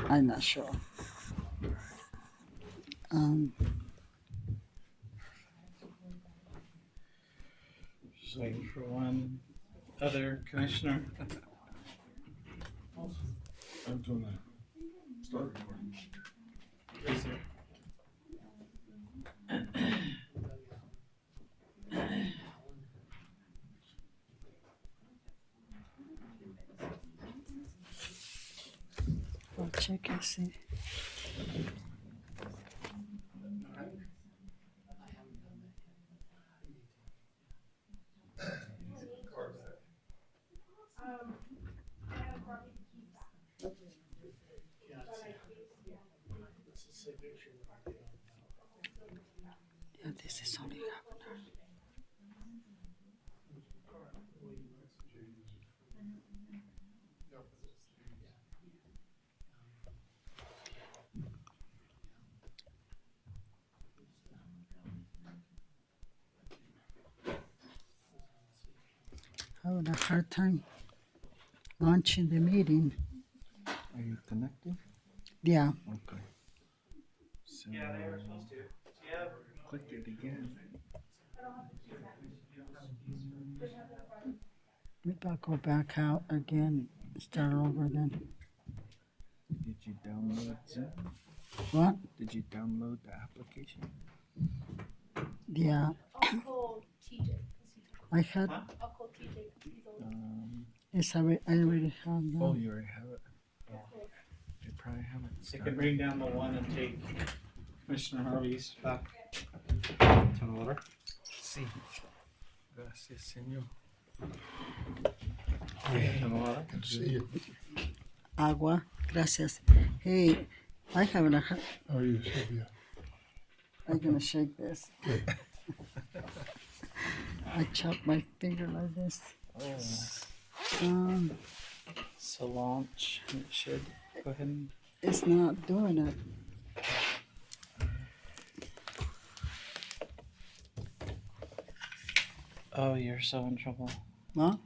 I'm not sure. Just waiting for one other commissioner. I'm doing that. Start recording. Is there? I'll check and see. Yeah, this is only governor. Having a hard time launching the meeting. Are you connected? Yeah. Okay. So Yeah, they were supposed to. Yeah. click it again. Maybe I'll go back out again, start over then. Did you download Zoom? What? Did you download the application? Yeah. I'll call TJ. I had, Huh? I'll call TJ. He's on. yes, I already have Oh, that. you already have it. You probably haven't You started. could bring down the one and take Commissioner Harvey's back to order. Sí. Gracias, señor. Good to see you. Agua, gracias. Hey, I haven't a hard, How are you, Sylvia? I'm gonna shake this. I chopped my finger like this. Oh. So launch. It should go ahead and. It's not doing it. Oh, you're so in trouble. Huh?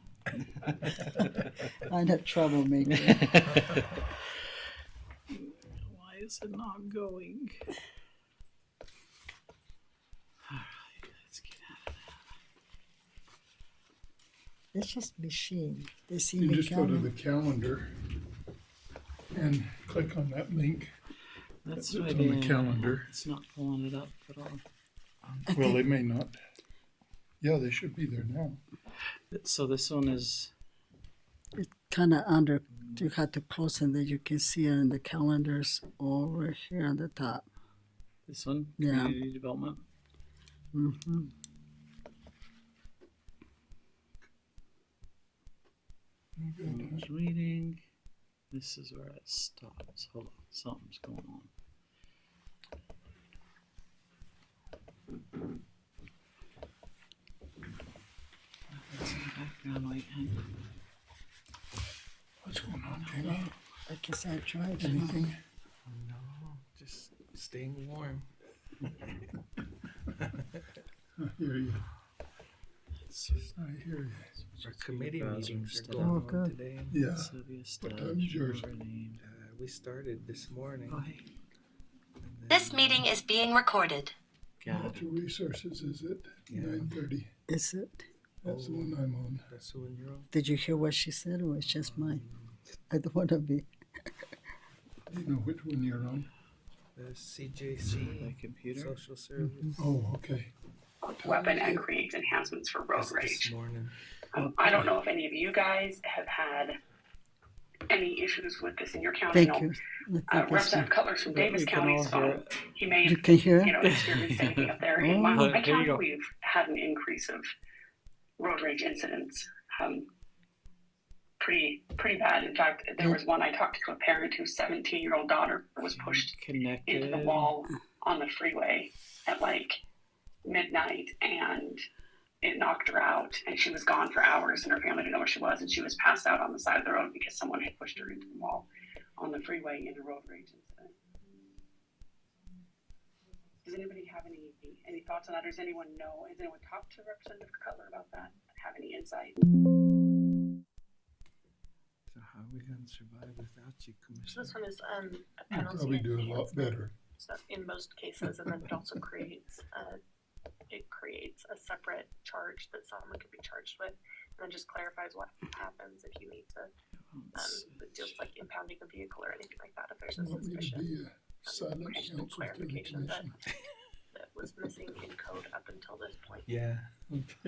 I had trouble making it. Why is it not going? Alright, let's get out of It's just machine. They see You me just go to coming. the calendar and click on that link that. That's that's what I on the did. calendar. It's not pulling it up at all. Well, they may not. Yeah, they should be there now. So this one is. It's kind of under. You have to close and then you can see it in the calendars over here on the top. This one? Yeah. Community development. Mm-hmm. It's reading. This is where it stops. Hold on. Something's going on. That's in the background waiting. What's going on, Jamie? I guess I tried it. Anything? No, just staying warm. I hear you. It's I hear you. Our committee meetings are Oh, going on good. today. Yeah. Sylvia What Stubbs, time is yours? remember name. We started this morning. Oh, hey. and then, This meeting is being recorded. Got it. Natural Resources, is it? Yeah. 9:30. Is it? That's the one I'm on. That's the one you're on? Did you hear what she said, or was just mine? I don't want to be. Do you know which one you're on? The CJC, The computer. Social Service. Oh, okay. Weapon and creates enhancements for road That's this rage. morning. I don't know if any of you guys have had any issues with this in your county. Thank I know, you. I think it's- Representative Cutler's from Yeah, Davis we can County, all so hear it. he may You have, can hear it? experienced anything up there. In my, Oh. my Here you county, go. we've had an increase of road rage incidents. Pretty bad. In fact, there was one I talked to a parent whose 17-year-old daughter was pushed Connected. into the wall on the freeway at like midnight, and it knocked her out, and she was gone for hours, and her family didn't know where she was, and she was passed out on the side of the road because someone had pushed her into the wall on the freeway in a road rage incident. Does anybody have any thoughts on that? Or does anyone know? Has anyone talked to Representative Cutler about that? Have any insight? So How are we gonna survive without you, So Commissioner? this one is a You'll penalty probably do a lot enhancement. better. So in most cases, and then it also creates a separate charge that someone could be charged with, and then just clarifies what happens if you need to, just like impounding a vehicle or anything like that, if there's a You want me to suspicion. be a silent Just counsel to the clarification that commission? that was missing in code up until this point. Yeah.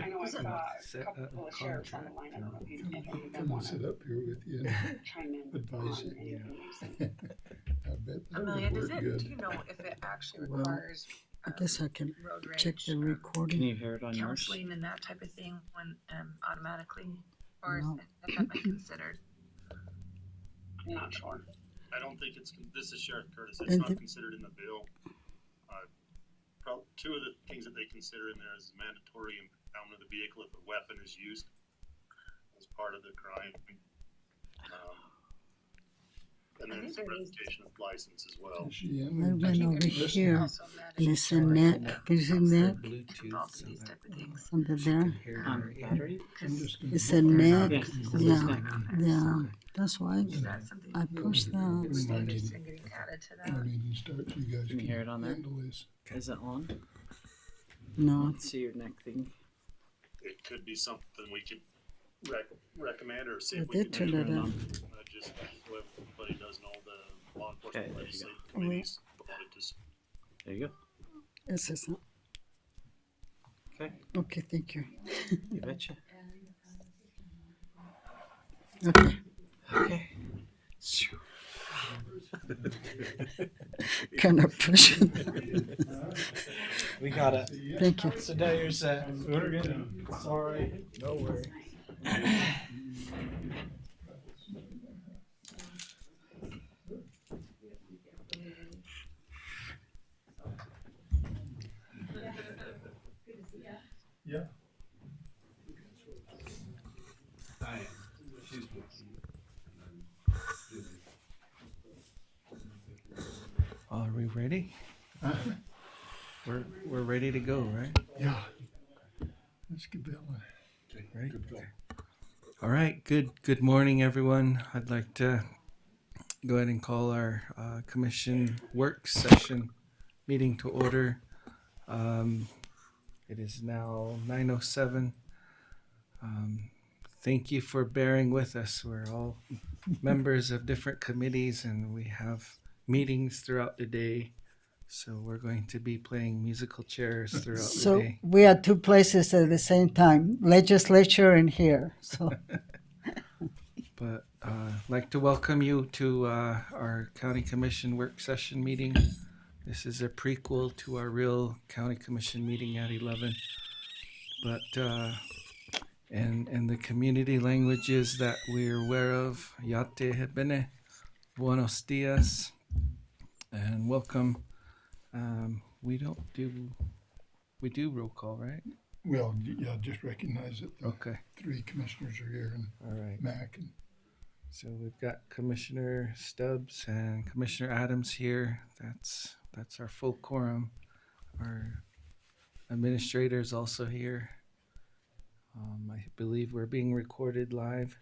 I know I saw Set a couple a of sheriffs on the contract, line. I don't know if you, if any of them Come and want sit to up here with you and chime in advise on you. anything you've seen. I bet that Amelia, would does work it, do good. you know if it actually Well, requires I guess I can road check rage, the recording. Can you hear it on yours? counseling and that type of thing when automatically? Or No. is that not considered? I'm not sure. I don't think it's, this is Sheriff Curtis, And it's not the- considered in the bill. Two of the things that they consider in there is mandatory impoundment of the vehicle if a weapon is used as part of the crime. And then it's revocation of license as well. Is she in? I or went just over listening? here Also and it said mandatory net. Can you see net Bluetooth all so these that type of things. under she there? can hear On her in. battery? I'm just gonna It said walk net. around. Yes. Yeah, yeah. That's why Is that something I pushed that. that Remind would me. be getting added to When our that? meeting starts, you guys Can you hear it on there? handle this. Is it on? No, Let's see your neck thing. It could be something we could recommend or see I if we did can turn it on. just, so everybody does know the law Okay, enforcement there you legislative go. committees wanted to There you go. this is not. Okay. Okay, thank you. You betcha. Okay, Okay. kind of pushing. We got it. Thank you. So now you're set. We're good. Sorry. No worry. Yeah. Are we ready? We're ready to go, right? Yeah. Let's get that one. Ready? All right. Good morning, everyone. I'd like to go ahead and call our commission work session meeting to order. It is now 9:07. Thank you for bearing with us. We're all members of different committees and we have meetings throughout the day. So we're going to be playing musical chairs throughout the So day. we are two places at the same time, legislature and here. So But I'd like to welcome you to our county commission work session meeting. This is a prequel to our real county commission meeting at 11. But in the community languages that we're aware of, Yate Hebene, Buenos Dias, and welcome. We do roll call, right? Well, yeah, just recognize that the Okay, three commissioners are here and all right. Mac and So we've got Commissioner Stubbs and Commissioner Adams here. That's our full quorum. Our administrator is also here. I believe we're being recorded live.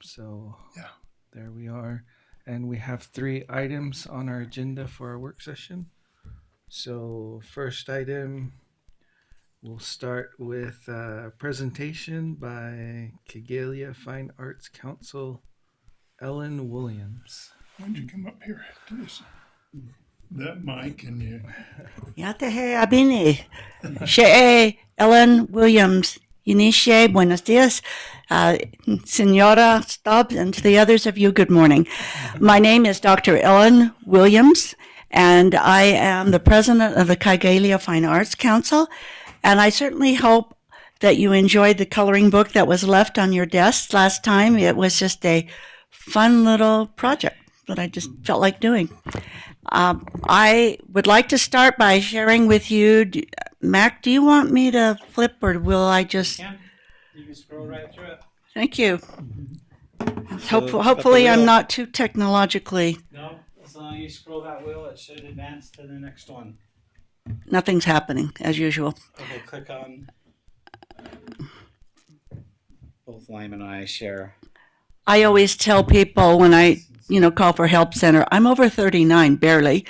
So Yeah. there we are. And we have 3 items on our agenda for our work session. So first item, we'll start with a presentation by Kigelia Fine Arts Council, Ellen Williams. why don't you come up here to this? That mic and you. Yatehe Abini. She'e Ellen Williams. Iniche, buenos dias. Senora Stubbs, and to the others of you, good morning. My name is Dr. Ellen Williams, and I am the president of the Kigelia Fine Arts Council. And I certainly hope that you enjoyed the coloring book that was left on your desks last time. It was just a fun little project that I just felt like doing. I would like to start by sharing with you, Mac, do you want me to flip or will I just, You can scroll right through it. thank you. So, Hopefully but the I'm wheel- not too technologically, No, as long as you scroll that wheel, it should advance to the next one. nothing's happening as usual. Okay, click on. Both Lyman and I share. I always tell people when I, call for help center, I'm over 39, barely,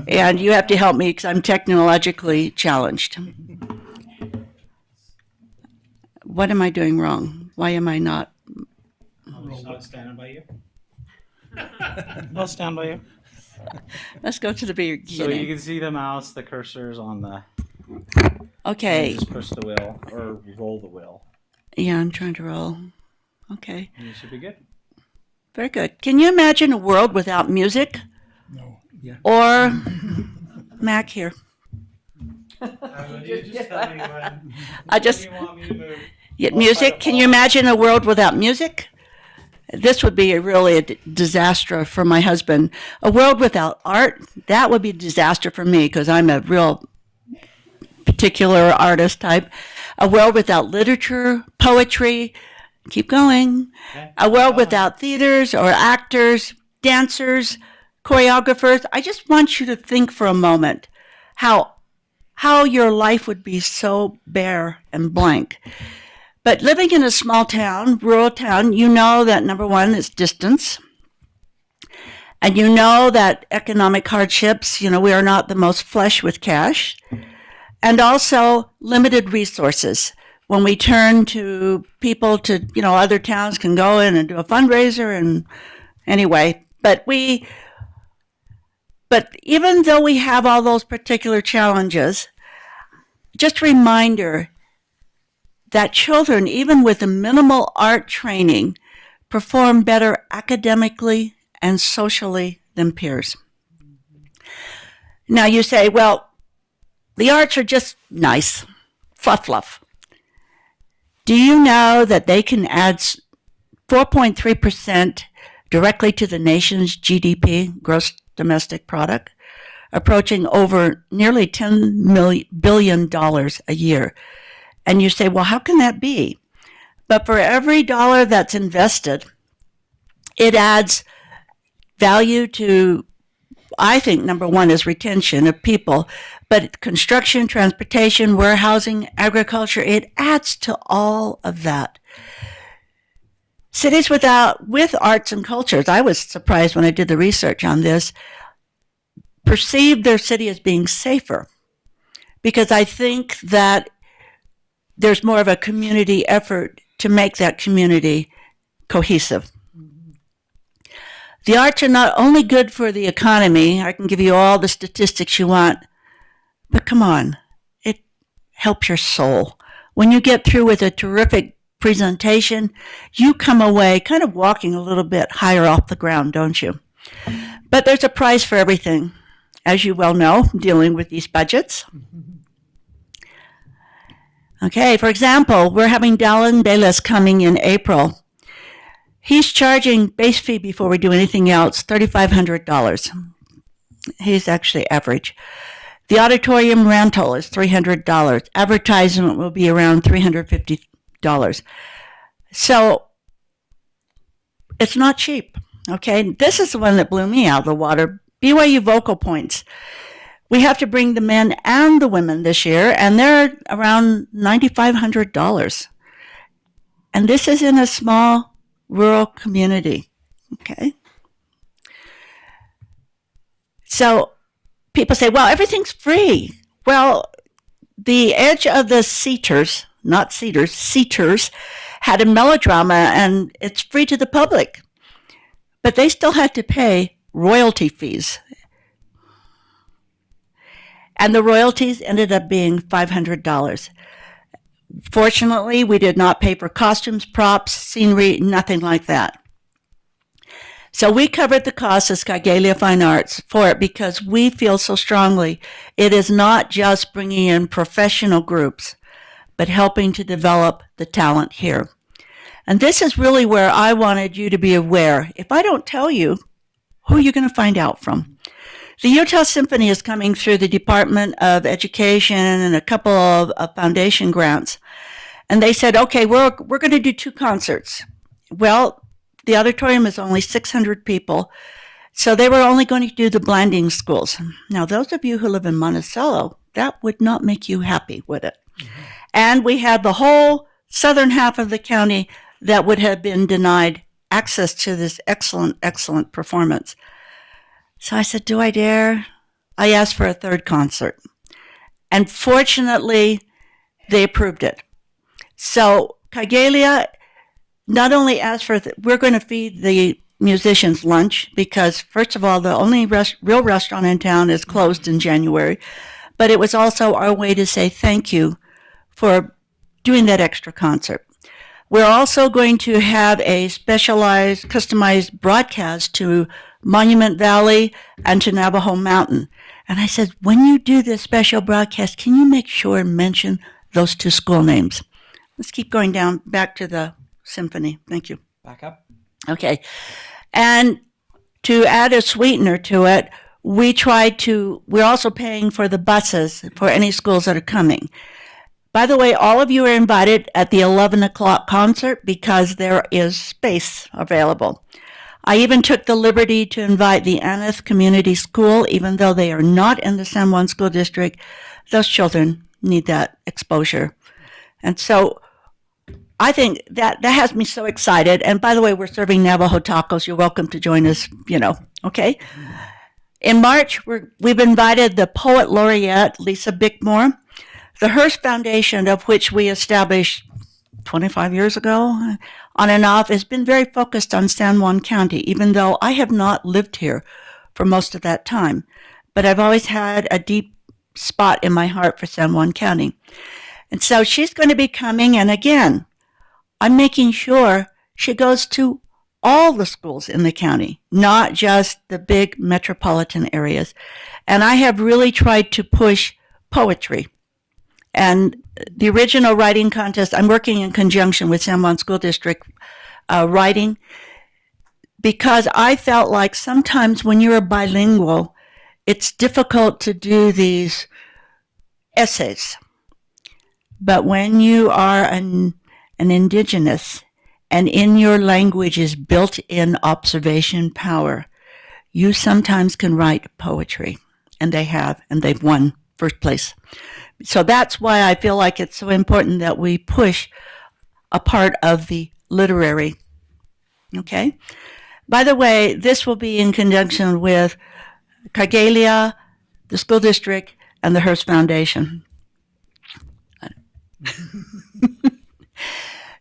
and you have to help me because I'm technologically challenged. What am I doing wrong? Why am I not? I'll stand by you. I'll stand by you. Let's go to the beginning. So you can see the mouse, the cursor's on the. Okay. Just push the wheel or roll the wheel. Yeah, I'm trying to roll. Okay. You should be good. Very good. Can you imagine a world without music? No. Yeah. Or Mac here. You just tell me when. I just you want me to move. Yeah, music. Can you imagine a world without music? This would be really a disaster for my husband. A world without art, that would be a disaster for me because I'm a real particular artist type. A world without literature, poetry, keep going. Okay. A world without theaters or actors, dancers, choreographers. I just want you to think for a moment how your life would be so bare and blank. But living in a small town, rural town, you know that number one is distance. And you know that economic hardships, we are not the most flush with cash. And also limited resources. When we turn to people to, other towns can go in and do a fundraiser and anyway. But even though we have all those particular challenges, just a reminder that children, even with a minimal art training, perform better academically and socially than peers. Now you say, well, the arts are just nice, fluff. Do you know that they can add 4.3% directly to the nation's GDP, gross domestic product, approaching over nearly $10 billion a year? And you say, well, how can that be? But for every dollar that's invested, it adds value to, I think, number one is retention of people, but construction, transportation, warehousing, agriculture, it adds to all of that. Cities with arts and cultures, I was surprised when I did the research on this, perceive their city as being safer because I think that there's more of a community effort to make that community cohesive. The arts are not only good for the economy, I can give you all the statistics you want, but come on, it helps your soul. When you get through with a terrific presentation, you come away kind of walking a little bit higher off the ground, don't you? But there's a price for everything, as you well know, dealing with these budgets. Okay, for example, we're having Dallin Bayless coming in April. He's charging base fee before we do anything else, $3,500. He's actually average. The auditorium rental is $300. Advertisement will be around $350. So it's not cheap, okay? This is the one that blew me out of the water. BYU Vocal Points. We have to bring the men and the women this year, and they're around $9,500. And this is in a small rural community, okay? So people say, well, everything's free. Well, the Edge of the Seaters, not Cedars, Seaters, had a melodrama, and it's free to the public. But they still had to pay royalty fees. And the royalties ended up being $500. Fortunately, we did not pay for costumes, props, scenery, nothing like that. So we covered the cost of Skygalia Fine Arts for it because we feel so strongly it is not just bringing in professional groups, but helping to develop the talent here. And this is really where I wanted you to be aware. If I don't tell you, who are you going to find out from? The Utah Symphony is coming through the Department of Education and a couple of foundation grants. And they said, okay, we're going to do 2 concerts. Well, the auditorium is only 600 people, so they were only going to do the blinding schools. Now, those of you who live in Monticello, that would not make you happy, would it? Mm-hmm. And we had the whole southern half of the county that would have been denied access to this excellent, excellent performance. So I said, do I dare? I asked for a third concert. And fortunately, they approved it. So Kaigelia not only asked for, we're going to feed the musicians lunch because, first of all, the only real restaurant in town is closed in January. But it was also our way to say thank you for doing that extra concert. We're also going to have a specialized, customized broadcast to Monument Valley and to Navajo Mountain. And I said, when you do this special broadcast, can you make sure and mention those two school names? Let's keep going down back to the symphony. Thank you. Back up. Okay. And to add a sweetener to it, we're also paying for the buses for any schools that are coming. By the way, all of you are invited at the 11 o'clock concert because there is space available. I even took the liberty to invite the Aneth Community School, even though they are not in the San Juan School District. Those children need that exposure. And so I think that has me so excited. And by the way, we're serving Navajo tacos. You're welcome to join us, okay? In March, we've invited the Poet Laureate, Lisa Bickmore, the Hearst Foundation, of which we established 25 years ago, on and off, has been very focused on San Juan County, even though I have not lived here for most of that time. But I've always had a deep spot in my heart for San Juan County. And so she's going to be coming, and again, I'm making sure she goes to all the schools in the county, not just the big metropolitan areas. And I have really tried to push poetry. And the original writing contest, I'm working in conjunction with San Juan School District writing, because I felt like sometimes when you're a bilingual, it's difficult to do these essays. But when you are an indigenous, and in your language is built-in observation power, you sometimes can write poetry. And they have, and they've won first place. So that's why I feel like it's so important that we push a part of the literary. Okay? By the way, this will be in conjunction with Kaigelia, the school district, and the Hearst Foundation.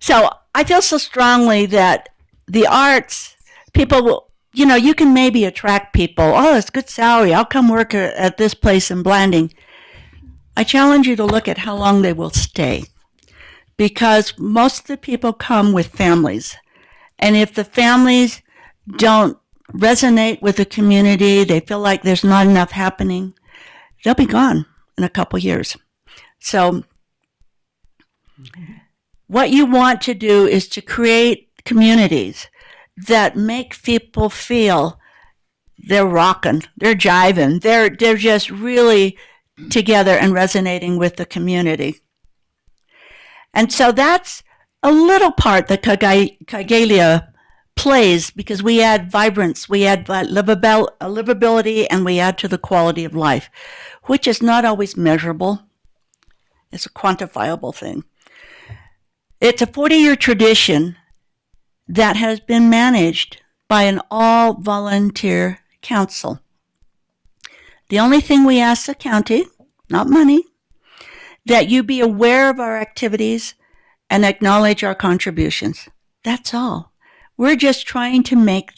So I feel so strongly that the arts, people will, you can maybe attract people. Oh, it's good salary. I'll come work at this place in Blanding. I challenge you to look at how long they will stay, because most of the people come with families. And if the families don't resonate with the community, they feel like there's not enough happening, they'll be gone in a couple years. So what you want to do is to create communities that make people feel they're rocking, they're jiving, they're just really together and resonating with the community. And so that's a little part that Kaigelia plays, because we add vibrance, we add livability, and we add to the quality of life, which is not always measurable. It's a quantifiable thing. It's a 40-year tradition that has been managed by an all-volunteer council. The only thing we ask the county, not money, that you be aware of our activities and acknowledge our contributions. That's all. We're just trying to make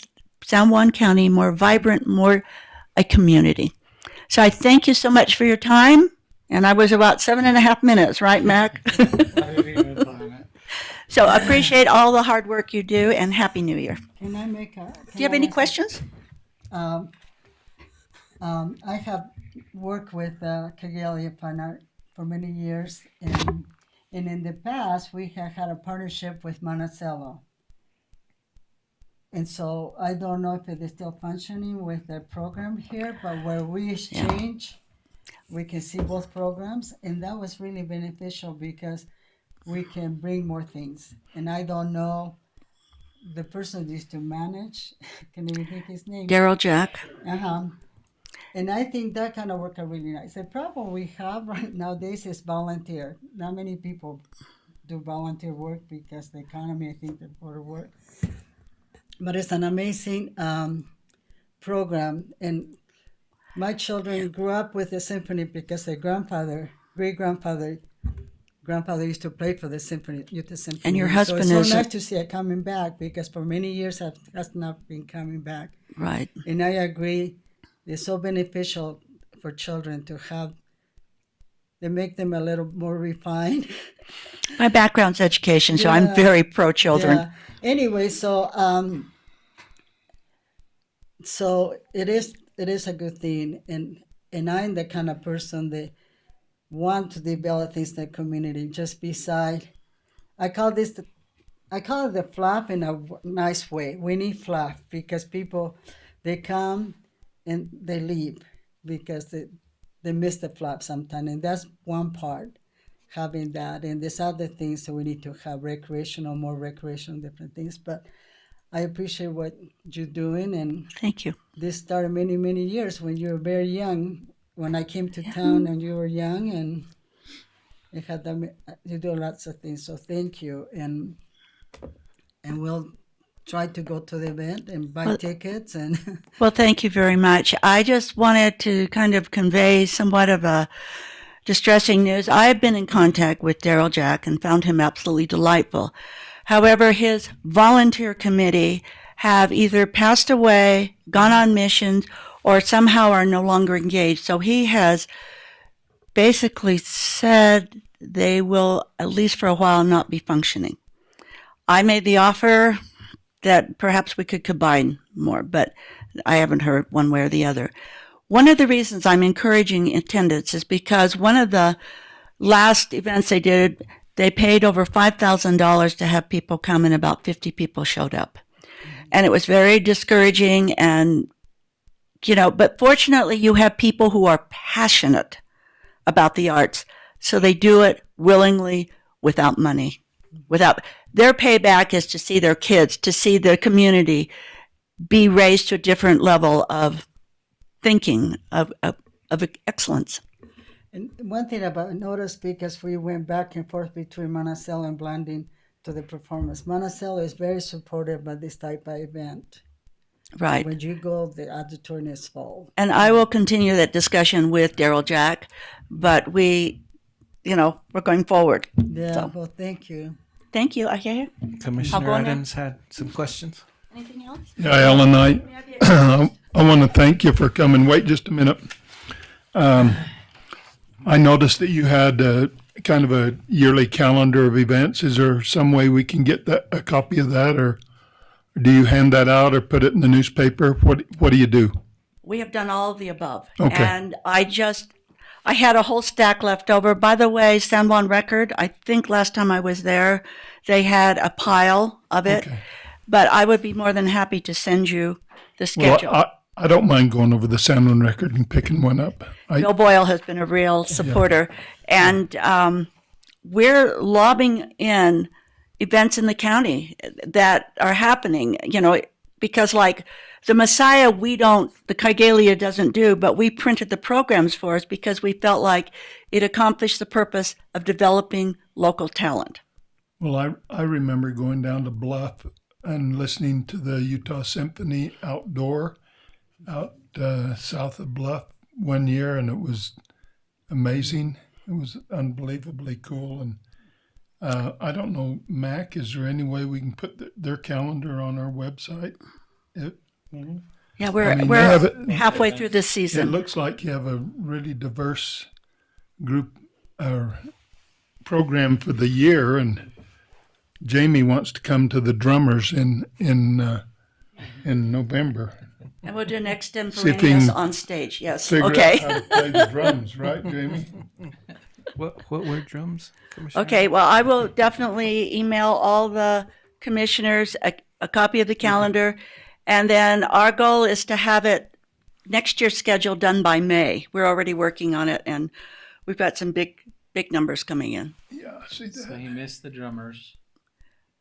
San Juan County more vibrant, more a community. So I thank you so much for your time. And I was about 7.5 minutes, right, Mac? So I appreciate all the hard work you do, and Happy New Year. Can I make a? Do you have any questions? I have worked with Kaigelia Fine Art for many years, and in the past we have had a partnership with Monticello. And so I don't know if it is still functioning with the program here, but where we exchange, we can see both programs, and that was really beneficial because we can bring more things. And I don't know the person that used to manage. Can you think his name? Daryl Jack. And I think that kind of worked out really nice. The problem we have right nowadays is volunteer. Not many people do volunteer work because the economy, I think, they go to work. but it's an amazing program. And my children grew up with the symphony because their great-grandfather used to play for the symphony, youth symphony. And your So husband it's so is nice to see it coming back because for many years it has not been coming back. right. And I agree, it's so beneficial for children to have. They make them a little more refined. My background's education, so Yeah. I'm very pro children. Yeah. Anyway, so it is a good thing, and I'm the kind of person that want to develop things in the community. Just beside, I call it the fluff in a nice way. We need fluff because people, they come and they leave because they miss the fluff sometimes, and that's one part. Having that, and there's other things that we need to have more recreational, different things. But I appreciate what you're doing, and Thank you. this started many, many years when you were very young. When I came to town and you were young, and you do lots of things. So thank you, and we'll try to go to the event and buy tickets and. Well, thank you very much. I just wanted to kind of convey somewhat of a distressing news. I've been in contact with Daryl Jack and found him absolutely delightful. However, his volunteer committee have either passed away, gone on missions, or somehow are no longer engaged. So he has basically said they will, at least for a while, not be functioning. I made the offer that perhaps we could combine more, but I haven't heard one way or the other. One of the reasons I'm encouraging attendance is because one of the last events they did, they paid over $5,000 to have people come, and about 50 people showed up. And it was very discouraging, and, but fortunately you have people who are passionate about the arts, so they do it willingly without money. Their payback is to see their kids, to see their community be raised to a different level of thinking, of excellence. And one thing about notice, because we went back and forth between Monticello and Blanding to the performance. Monticello is very supportive of this type of event. Right. When you go, the auditorium is full. And I will continue that discussion with Daryl Jack, but we're going forward. Yeah, So, well, thank you. thank you. I hear you. Commissioner go on now. Adams had some questions. Anything else? Yeah, Ellen, I want to thank you for coming. Wait just a minute. I noticed that you had kind of a yearly calendar of events. Is there some way we can get a copy of that, or do you hand that out or put it in the newspaper? What do you do? We have done all of the above. Okay. And I had a whole stack left over. By the way, San Juan Record, I think last time I was there, they had a pile of it. Okay. But I would be more than happy to send you the schedule. Well, I don't mind going over the San Juan Record and picking one up. Bill Boyle has been a real supporter. And we're lobbing in events in the county that are happening, because like the Messiah, the Kigalia doesn't do, but we printed the programs for us because we felt like it accomplished the purpose of developing local talent. Well, I remember going down to Bluff and listening to the Utah Symphony outdoor out south of Bluff one year, and it was amazing. It was unbelievably cool. And I don't know, Mac, is there any way we can put their calendar on our website? Yeah, we're they have it- halfway through this It season. looks like you have a really diverse group or program for the year, and Jamie wants to come to the drummers in November. And we'll do an See if extemporaneous you can on stage. Yes. Figure Okay. out how to play the drums, right, Jamie? What were drums, Commissioner? Okay. Well, I will definitely email all the commissioners a copy of the calendar. And then our goal is to have it next year's schedule done by May. We're already working on it, and we've got some big numbers coming in. Yeah, I see So that. you missed the drummers,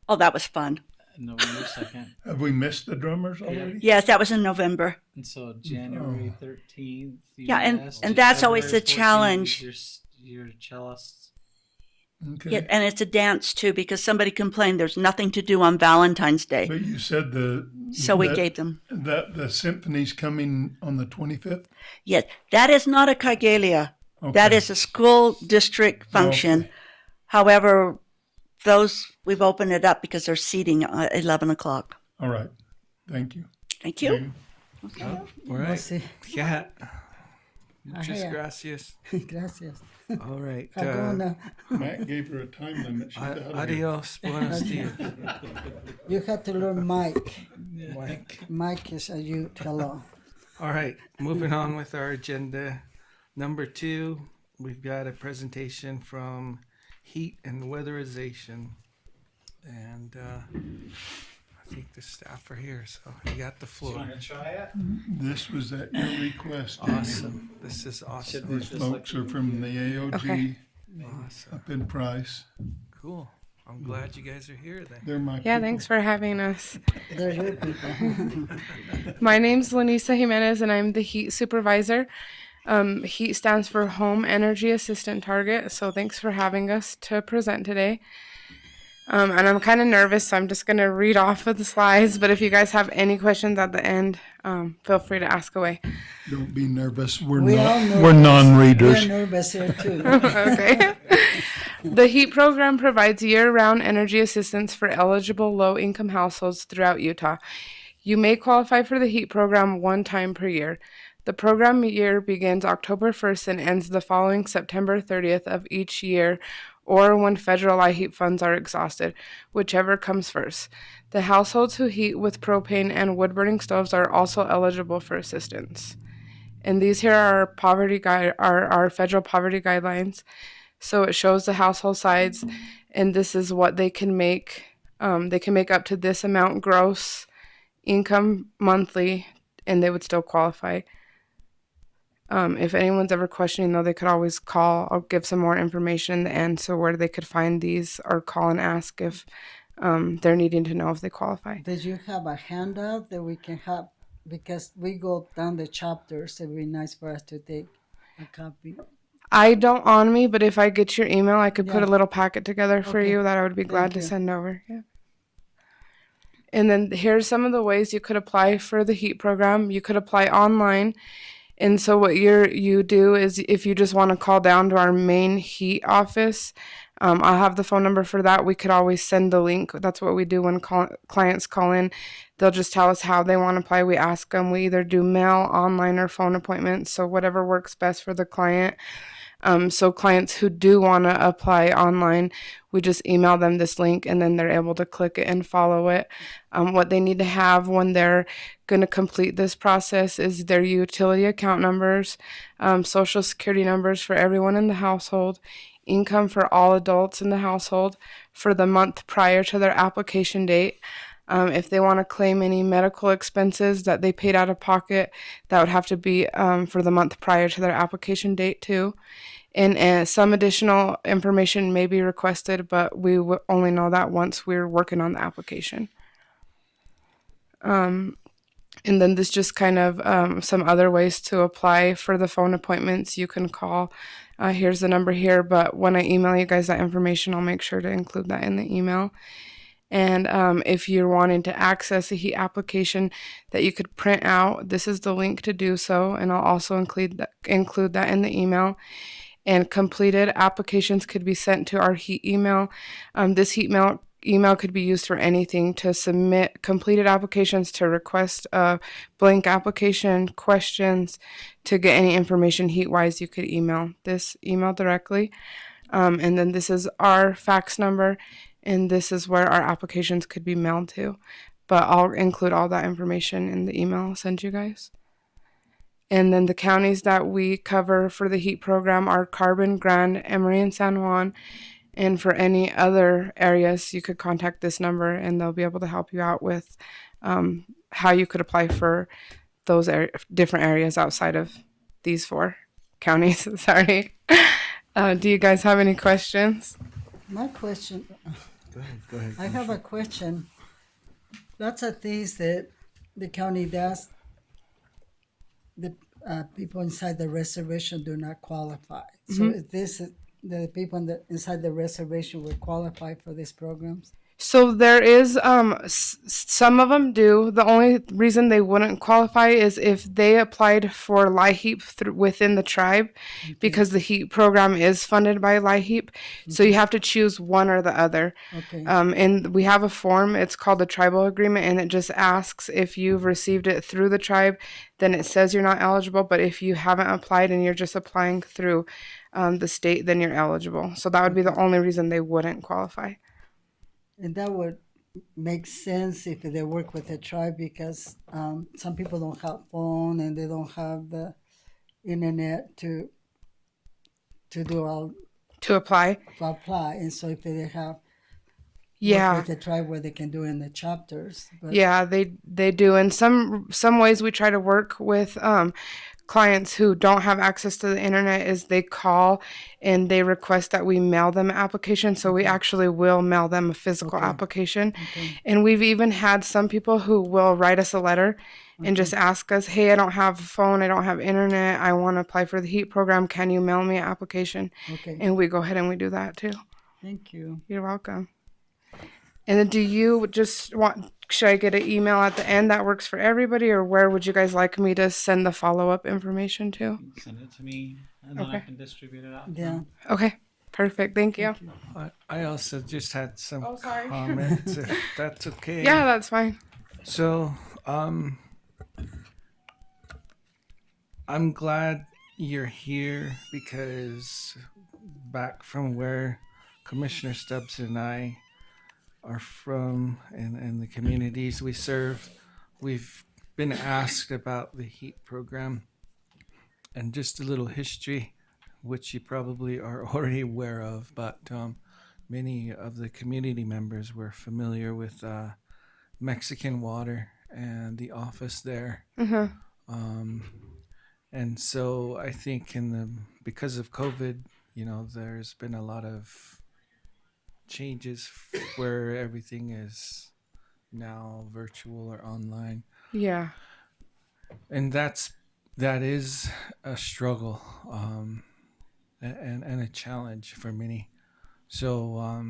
Oh, that was fun. November 2nd. Have we missed the drummers already? Yes, that was in November. And so January 13th. you Yeah, and missed. that's always February the challenge. 14th, Your cellists. Okay. Yeah, and it's a dance too because somebody complained there's nothing to do on Valentine's Day. But you said So we gave them. that the symphony's coming on the 25th? Yes, that is not a Kaigelia. Okay. That is a school district function. Okay. However, those we've opened it up because they're seating at 11 o'clock. All right. Thank you. Thank you. All We'll right. see. Yeah. Muchas Ajá. gracias. Gracias. All right. Hakuna. Matt gave her a time limit. She's out of here. Adios. Buenos dias. You have to learn Mike. Mike. Mike is a you. Hello. All right. Moving on with our agenda. Number 2, we've got a presentation from Heat and Weatherization. And I think the staff are here, so you got the floor. try it? This was at your request. Awesome. This is awesome. These folks are from the AOG Okay. Awesome. up in Price. Cool. I'm glad you guys are here then. They're my Yeah, people. thanks for having us. They're your people. My name's Lanisa Jimenez, and I'm the HEAT supervisor. HEAT stands for Home Energy Assistant Target, so thanks for having us to present today. And I'm kind of nervous, so I'm just going to read off of the slides, but if you guys have any questions at the end, feel free to ask away. Don't be nervous. We're We all not. nervous. We're non-readers. We're nervous here too. Okay. The HEAT program provides year-round energy assistance for eligible low-income households throughout Utah. You may qualify for the HEAT program one time per year. The program year begins October 1st and ends the following September 30th of each year, or when federal IHEAT funds are exhausted, whichever comes first. The households who heat with propane and wood-burning stoves are also eligible for assistance. And these here are our federal poverty guidelines. So it shows the household size, and this is what they can make. They can make up to this amount gross income monthly, and they would still qualify. If anyone's ever questioning, though, they could always call. I'll give some more information in the end, so where they could find these, or call and ask if they're needing to know if they qualify. Did you have a handout that we can have? Because we go down the chapters, it'd be nice for us to take a copy. I don't on me, but if I get your email, I could put a Yeah. little packet together for Okay. you that I would be glad to you. send over. Yeah. And then here's some of the ways you could apply for the HEAT program. You could apply online. And so what you do is if you just want to call down to our main HEAT office, I'll have the phone number for that. We could always send the link. That's what we do when clients call in. They'll just tell us how they want to apply. We ask them. We either do mail, online, or phone appointments. So whatever works best for the client. So clients who do want to apply online, we just email them this link and then they're able to click it and follow it. What they need to have when they're going to complete this process is their utility account numbers, social security numbers for everyone in the household, income for all adults in the household for the month prior to their application date. If they want to claim any medical expenses that they paid out of pocket, that would have to be for the month prior to their application date too. And some additional information may be requested, but we will only know that once we're working on the application. And then this just kind of some other ways to apply for the phone appointments. You can call. Here's the number here, but when I email you guys that information, I'll make sure to include that in the email. And if you're wanting to access a HEAT application that you could print out, this is the link to do so, and I'll also include that in the email. And completed applications could be sent to our HEAT email. This HEAT email could be used for anything: to submit completed applications, to request a blank application, questions, to get any information HEAT-wise. You could email this email directly. And then this is our fax number, and this is where our applications could be mailed to. But I'll include all that information in the email I'll send you guys. And then the counties that we cover for the HEAT program are Carbon, Grand, Emory, and San Juan. And for any other areas, you could contact this number and they'll be able to help you out with how you could apply for those different areas outside of these 4 counties. Sorry. Do you guys have any questions? My question, Go ahead. I have a question. Lots of things that the county does, the people inside the reservation do not qualify. So is the people inside the reservation would qualify for these programs? So there is some of them do. The only reason they wouldn't qualify is if they applied for LIHEAP within the tribe, because the HEAP program is funded by LIHEAP. So you have to choose one or the other. Okay. And we have a form. It's called the tribal agreement, and it just asks if you've received it through the tribe, then it says you're not eligible. But if you haven't applied and you're just applying through the state, then you're eligible. So that would be the only reason they wouldn't qualify. And that would make sense if they work with the tribe, because some people don't have phone and they don't have the internet to do all To apply. to apply. And so if they have Yeah. work with the tribe where they can do it in the chapters. But Yeah, they do. In some ways we try to work with clients who don't have access to the internet is they call and they request that we mail them an application. So we actually will mail them a physical application. And we've even had some people who will write us a letter and just ask us, hey, I don't have a phone, I don't have internet, I want to apply for the HEAP program, can you mail me an application? Okay. And we go ahead and we do that too. Thank you. You're welcome. And then do you just want, should I get an email at the end that works for everybody, or where would you guys like me to send the follow-up information to? Send it to me, and then I Okay. can distribute it out. Yeah. Okay, perfect. Thank you. I also just had some Oh, sorry. comments, if that's okay. Yeah, that's fine. So, I'm glad you're here, because back from where Commissioner Stubbs and I are from, and the communities we serve, we've been asked about the HEAP program, and just a little history, which you probably are already aware of, but many of the community members were familiar with Mexican Water and the office there. And so I think because of COVID, there's been a lot of changes where everything is now virtual or online. Yeah. And that is a struggle and a challenge for many. So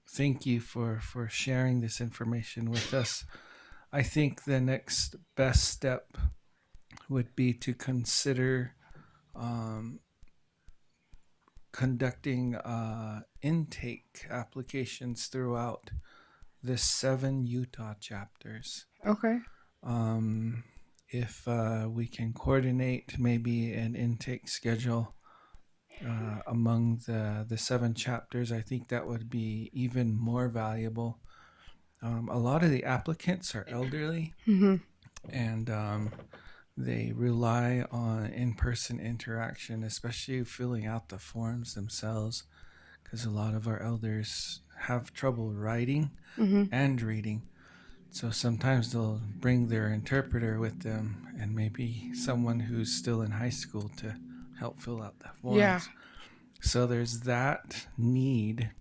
thank you for sharing this information with us. I think the next best step would be to consider conducting intake applications throughout the 7 Utah chapters. Okay. If we can coordinate maybe an intake schedule among the 7 chapters, I think that would be even more valuable. A lot of the applicants are elderly, and they rely on in-person interaction, especially filling out the forms themselves, because a lot of our elders have trouble writing and reading. So sometimes they'll bring their interpreter with them, and maybe someone who's still in high school to help fill out the forms. Yeah. So there's that need,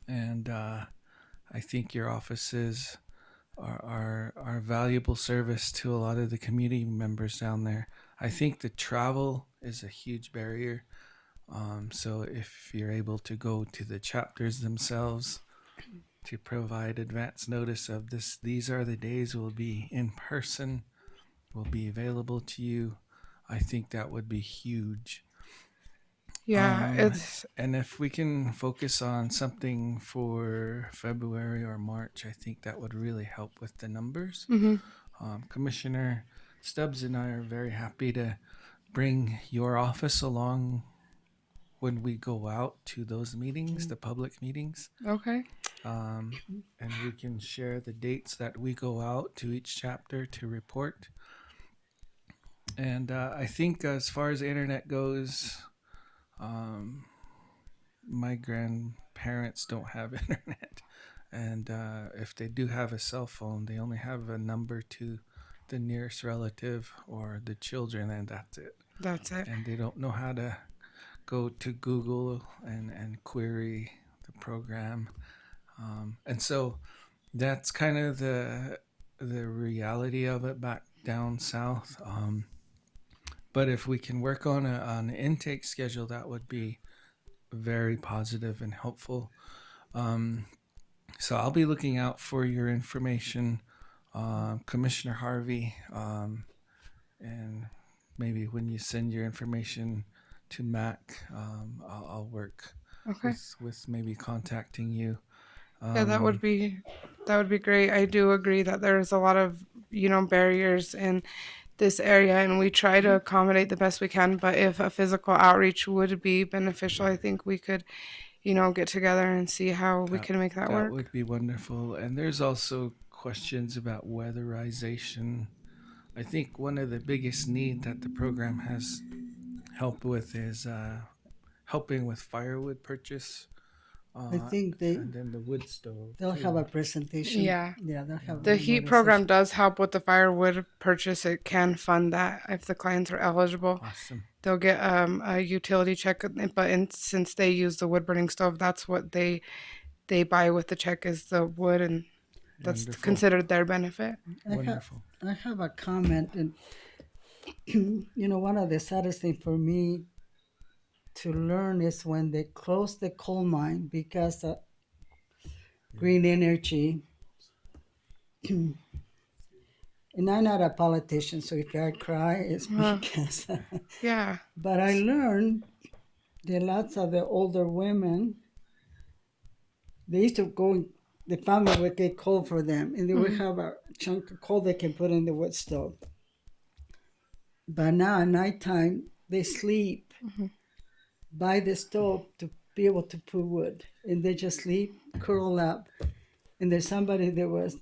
and I think your offices are valuable service to a lot of the community members down there. I think the travel is a huge barrier. So if you're able to go to the chapters themselves to provide advance notice of this, these are the days we'll be in person, will be available to you, I think that would be huge. Yeah, and if we can focus on something for February or March, I think that would really help with the numbers. Commissioner Stubbs and I are very happy to bring your office along when we go out to those meetings, the public meetings. Okay. And we can share the dates that we go out to each chapter to report. And I think as far as the internet goes, my grandparents don't have internet, and if they do have a cell phone, they only have a number to the nearest relative or the children, and that's it. That's it. And they don't know how to go to Google and query the program, and so that's kind of the reality of it back down south. But if we can work on an intake schedule, that would be very positive and helpful. So I'll be looking out for your information, Commissioner Harvey, and maybe when you send your information to Mac, I'll work Okay. with maybe contacting you. Yeah, that would be great. I do agree that there's a lot of, barriers in this area, and we try to accommodate the best we can. But if a physical outreach would be beneficial, I think we could, get together and see how we can make that work. That would be wonderful. And there's also questions about weatherization. I think one of the biggest need that the program has help with is helping with firewood purchase. I think and then the wood stove. they'll too. have a presentation. Yeah. Yeah, they'll have The a heat more program session. does help with the firewood purchase. It can fund that if the clients are eligible. Awesome. They'll get a utility check, but since they use the wood burning stove, that's what they buy with the check is the wood, and that's Wonderful. considered their benefit. Wonderful. I have a comment, and one of the saddest thing for me to learn is when they close the coal mine because of green energy. And I'm not a politician, so if I cry, it's because. Yeah. But I learned that lots of the older women, they used to go, the family would get coal for them, and they would have a chunk of coal they can put in the wood stove. But now at nighttime, they sleep by the stove to be able to put wood, and they just sleep, curl up. And there's somebody that was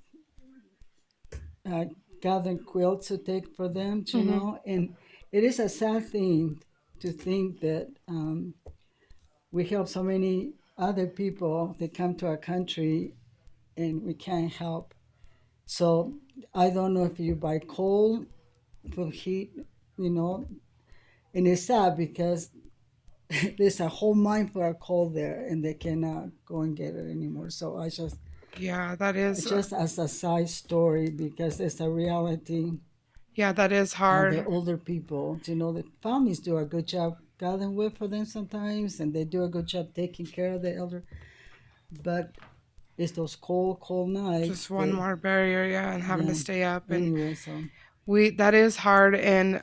gathering quilts to take for them, you know. And it is a sad thing to think that we help so many other people that come to our country, and we can't help. So I don't know if you buy coal for heat, and it's sad because there's a whole mine for our coal there, and they cannot go and get it anymore. So I just, That is just as a side story, because it's a reality. that is The hard. older people, the families do a good job gathering wood for them sometimes, and they do a good job taking care of the elder. But it's those cold nights. Just one more barrier, and having to stay up, and Anyway, so that is hard. And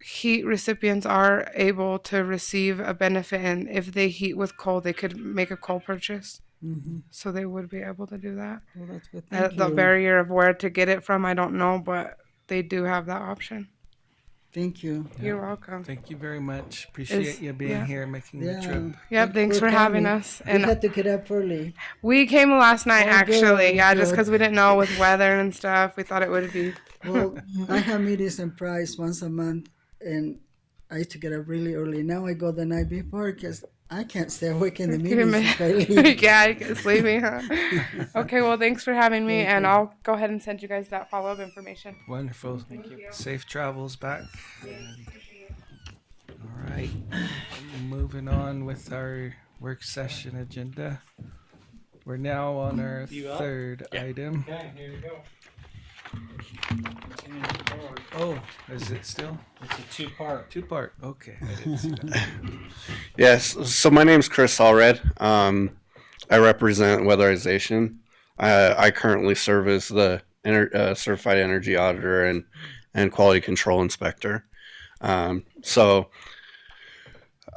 heat recipients are able to receive a benefit, and if they heat with coal, they could make a coal purchase. So they would be able to do that. well, that's good. Thank The you. barrier of where to get it from, I don't know, but they do have that option. Thank you. You're welcome. Thank you very much. Appreciate you being here, making the trip. Yep, thanks for having us. And we And had to get up early. we came last night, Oh, good, actually. Yeah, just good. because we didn't know with weather and stuff. We thought it would be. Well, I have meetings in Price once a month, and I used to get up really early. Now I go the night before because I can't stay awake in the meetings if I leave. Yeah, you get sleepy, huh? Okay, well, thanks for having me, Thank and you. I'll go ahead and send you guys that follow-up information. Wonderful. Thank you. Safe travels back. All right. Moving on with our work session agenda. We're now on our third item. Okay, here you go. Oh, is it still? It's a two-part. Two-part. Okay. I didn't see that. Yes, so my name's Chris Allred. I represent weatherization. I currently serve as the certified energy auditor and quality control inspector. So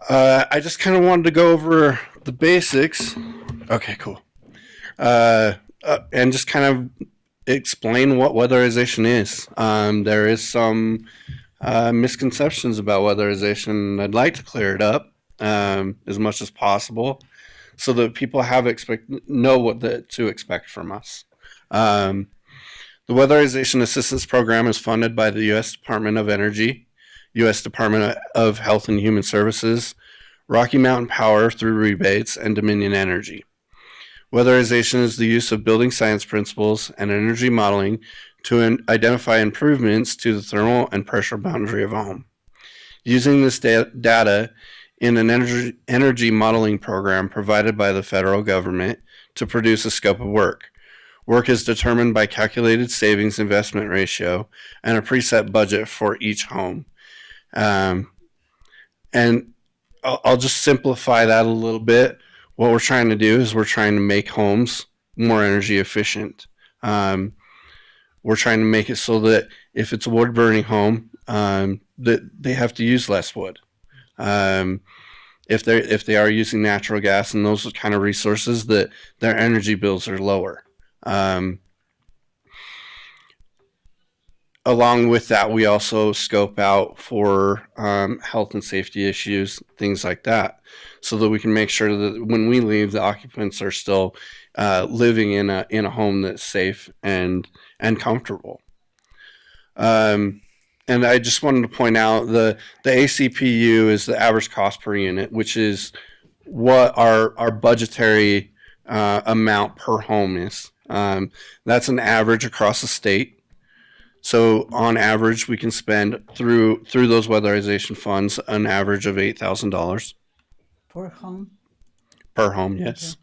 I just kind of wanted to go over the basics. Okay, cool. And just kind of explain what weatherization is. There is some misconceptions about weatherization. I'd like to clear it up as much as possible so that people know what to expect from us. The Weatherization Assistance Program is funded by the U.S. Department of Energy, U.S. Department of Health and Human Services, Rocky Mountain Power through rebates, and Dominion Energy. Weatherization is the use of building science principles and energy modeling to identify improvements to the thermal and pressure boundary of a home. Using this data in an energy modeling program provided by the federal government to produce a scope of work. Work is determined by calculated savings investment ratio and a preset budget for each home. And I'll just simplify that a little bit. What we're trying to do is we're trying to make homes more energy efficient. We're trying to make it so that if it's a wood burning home, that they have to use less wood. If they are using natural gas and those kind of resources, that their energy bills are lower. Along with that, we also scope out for health and safety issues, things like that, so that we can make sure that when we leave, the occupants are still living in a home that's safe and comfortable. And I just wanted to point out the ACPU is the average cost per unit, which is what our budgetary amount per home is. That's an average across the state. So on average, we can spend through those weatherization funds an average of $8,000 Per home? per home. Yes.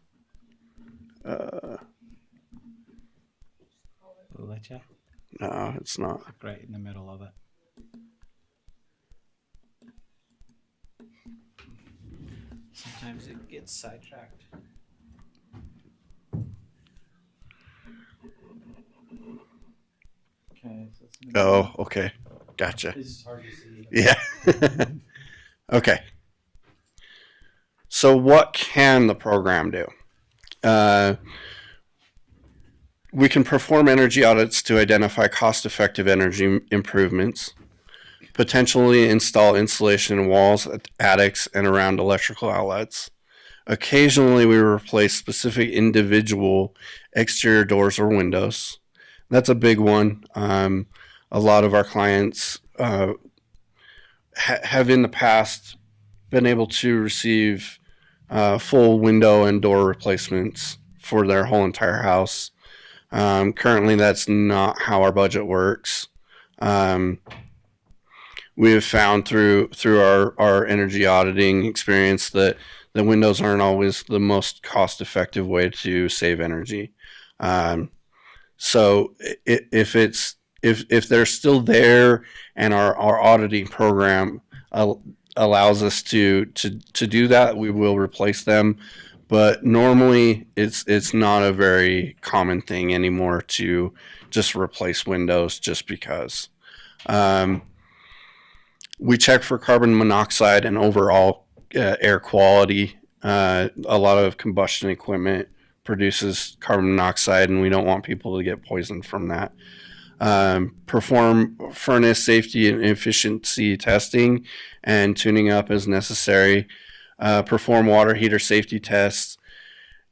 Leche, No, it's not. right in the middle of it. Sometimes it gets sidetracked. Okay. So it's Oh, okay. Gotcha. It's just hard to see. Yeah. Okay. So what can the program do? We can perform energy audits to identify cost-effective energy improvements, potentially install insulation in walls, attics, and around electrical outlets. Occasionally, we replace specific individual exterior doors or windows. That's a big one. A lot of our clients have in the past been able to receive full window and door replacements for their whole entire house. Currently, that's not how our budget works. We have found through our energy auditing experience that the windows aren't always the most cost-effective way to save energy. So if they're still there and our auditing program allows us to do that, we will replace them. But normally it's not a very common thing anymore to just replace windows just because. We check for carbon monoxide and overall air quality. A lot of combustion equipment produces carbon monoxide, and we don't want people to get poisoned from that. Perform furnace safety and efficiency testing and tuning up as necessary. Perform water heater safety tests,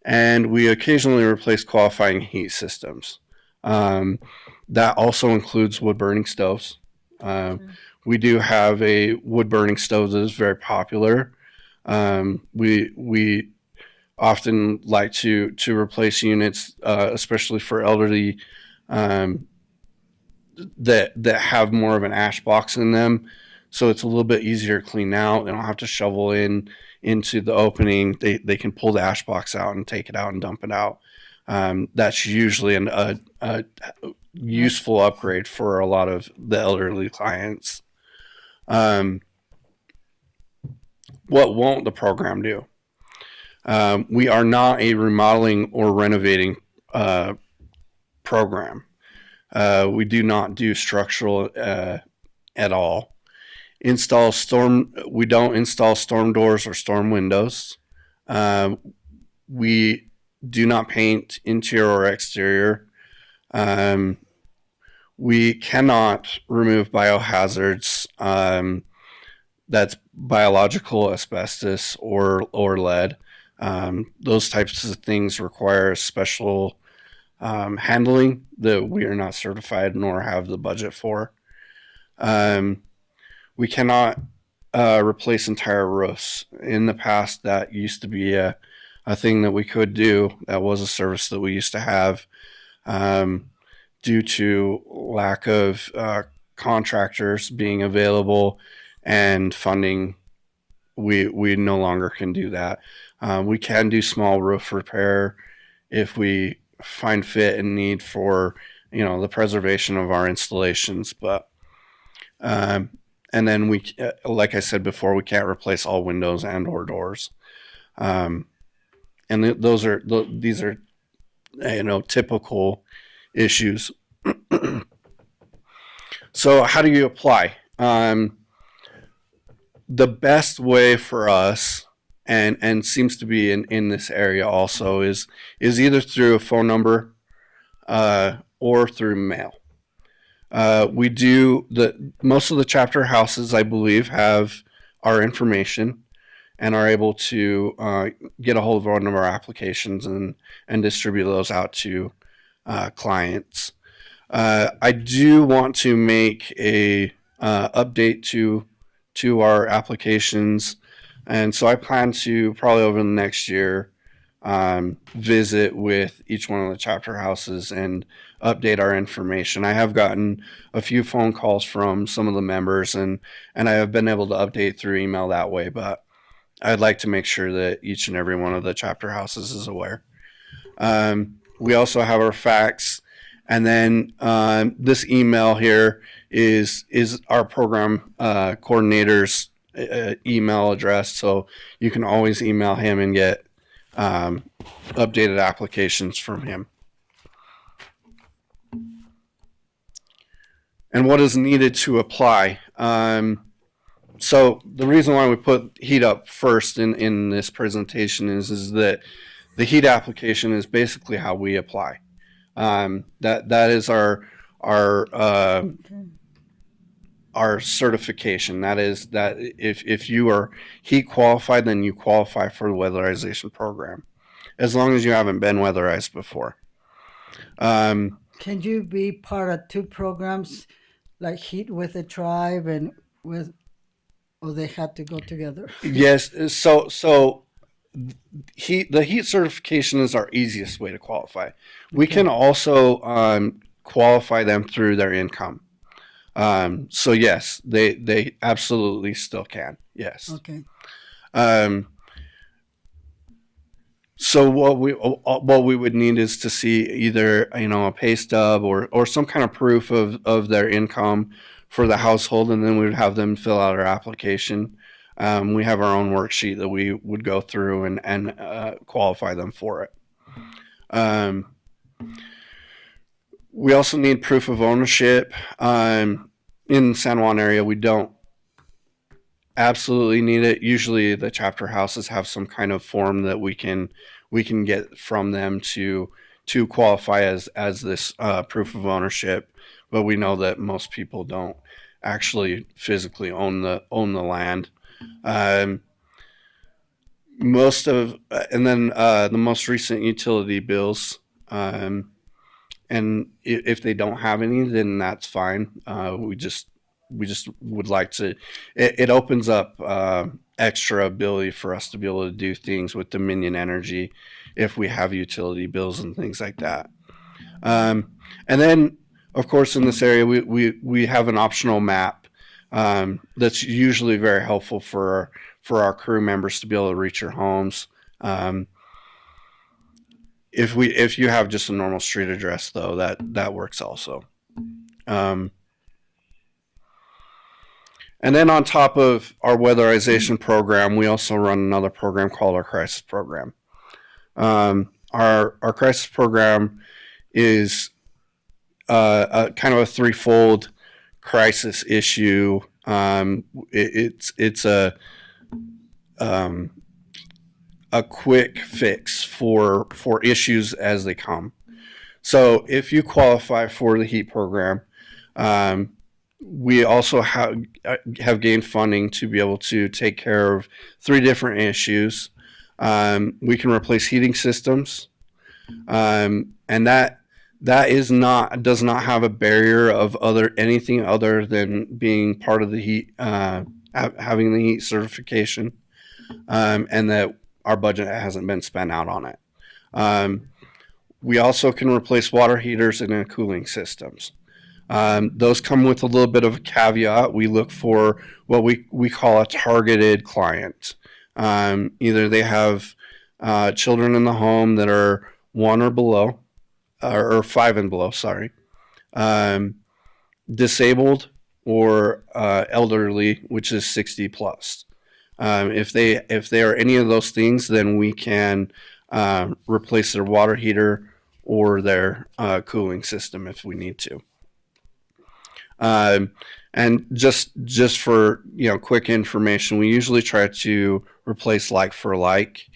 and we occasionally replace qualifying heat systems. That also includes wood burning stoves. We do have a wood burning stove that is very popular. We often like to replace units, especially for elderly, that have more of an ash box in them, so it's a little bit easier to clean out. They don't have to shovel into the opening. They can pull the ash box out and take it out and dump it out. That's usually a useful upgrade for a lot of the elderly clients. What won't the program do? We are not a remodeling or renovating program. We do not do structural at all. We don't install storm doors or storm windows. We do not paint interior or exterior. We cannot remove biohazards. That's biological asbestos or lead. Those types of things require special handling that we are not certified nor have the budget for. We cannot replace entire roofs. In the past, that used to be a thing that we could do. That was a service that we used to have. Due to lack of contractors being available and funding, we no longer can do that. We can do small roof repair if we find fit and need for the preservation of our installations, but And then we, like I said before, we can't replace all windows and or doors. And these are, typical issues. So how do you apply? The best way for us, and seems to be in this area also, is either through a phone number or through mail. We do most of the chapter houses, I believe, have our information and are able to get a hold of one of our applications and distribute those out to clients. I do want to make a update to our applications, and so I plan to probably over the next year visit with each one of the chapter houses and update our information. I have gotten a few phone calls from some of the members, and I have been able to update through email that way, but I'd like to make sure that each and every one of the chapter houses is aware. We also have our fax, and then this email here is our program coordinator's email address, so you can always email him and get updated applications from him. And what is needed to apply? So the reason why we put heat up first in this presentation is that the heat application is basically how we apply. That is our certification. That is that if you are heat qualified, then you qualify for the weatherization program, as long as you haven't been weatherized before. Can you be part of two programs, like heat with the tribe and with, or they have to go together? Yes. So the heat certification is our easiest way to qualify. We can also qualify them through their income. So yes, they absolutely still can. Yes. Okay. So what we would need is to see either a pay stub or some kind of proof of their income for the household, and then we would have them fill out our application. We have our own worksheet that we would go through and qualify them for it. We also need proof of ownership. In the San Juan area, we don't absolutely need it. Usually the chapter houses have some kind of form that we can get from them to qualify as this proof of ownership, but we know that most people don't actually physically own the land. The most recent utility bills, and if they don't have any, then that's fine. We just would like to. It opens up extra ability for us to be able to do things with Dominion Energy if we have utility bills and things like that. And then, of course, in this area, we have an optional map that's usually very helpful for our crew members to be able to reach your homes. If you have just a normal street address, though, that works also. And then on top of our weatherization program, we also run another program called our crisis program. Our crisis program is a kind of a threefold crisis issue. It's a quick fix for issues as they come. So if you qualify for the HEAT program, we also have gained funding to be able to take care of 3 different issues. We can replace heating systems, and that does not have a barrier of anything other than being part of the heat, having the heat certification, and that our budget hasn't been spent out on it. We also can replace water heaters and cooling systems. Those come with a little bit of a caveat. We look for what we call a targeted client. Either they have children in the home that are 1 or below, or 5 and below, sorry. Disabled, or elderly, which is 60 plus. If they are any of those things, then we can replace their water heater or their cooling system if we need to. And just for quick information, we usually try to replace like for like.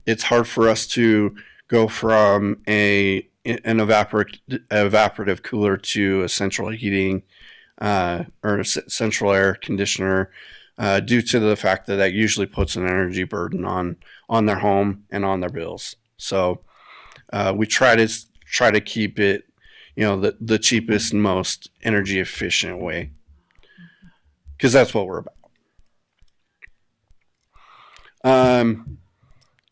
It's hard for us to go from an evaporative cooler to a central heating or a central air conditioner due to the fact that that usually puts an energy burden on their home and on their bills. So we try to keep it, the cheapest and most energy efficient way, because that's what we're about.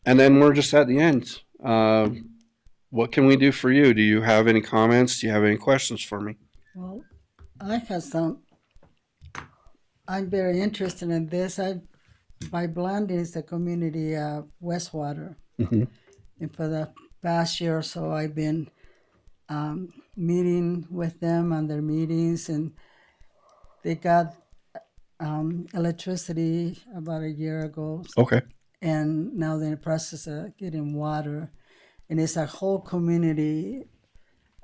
And then we're just at the end. What can we do for you? Do you have any comments? Do you have any questions for me? Well, I have some. I'm very interested in this. My blending is the community wastewater. Mm-hmm. And for the past year or so, I've been meeting with them on their meetings, and they got electricity about a year ago. Okay. And now they're in the process of getting water. And it's a whole community.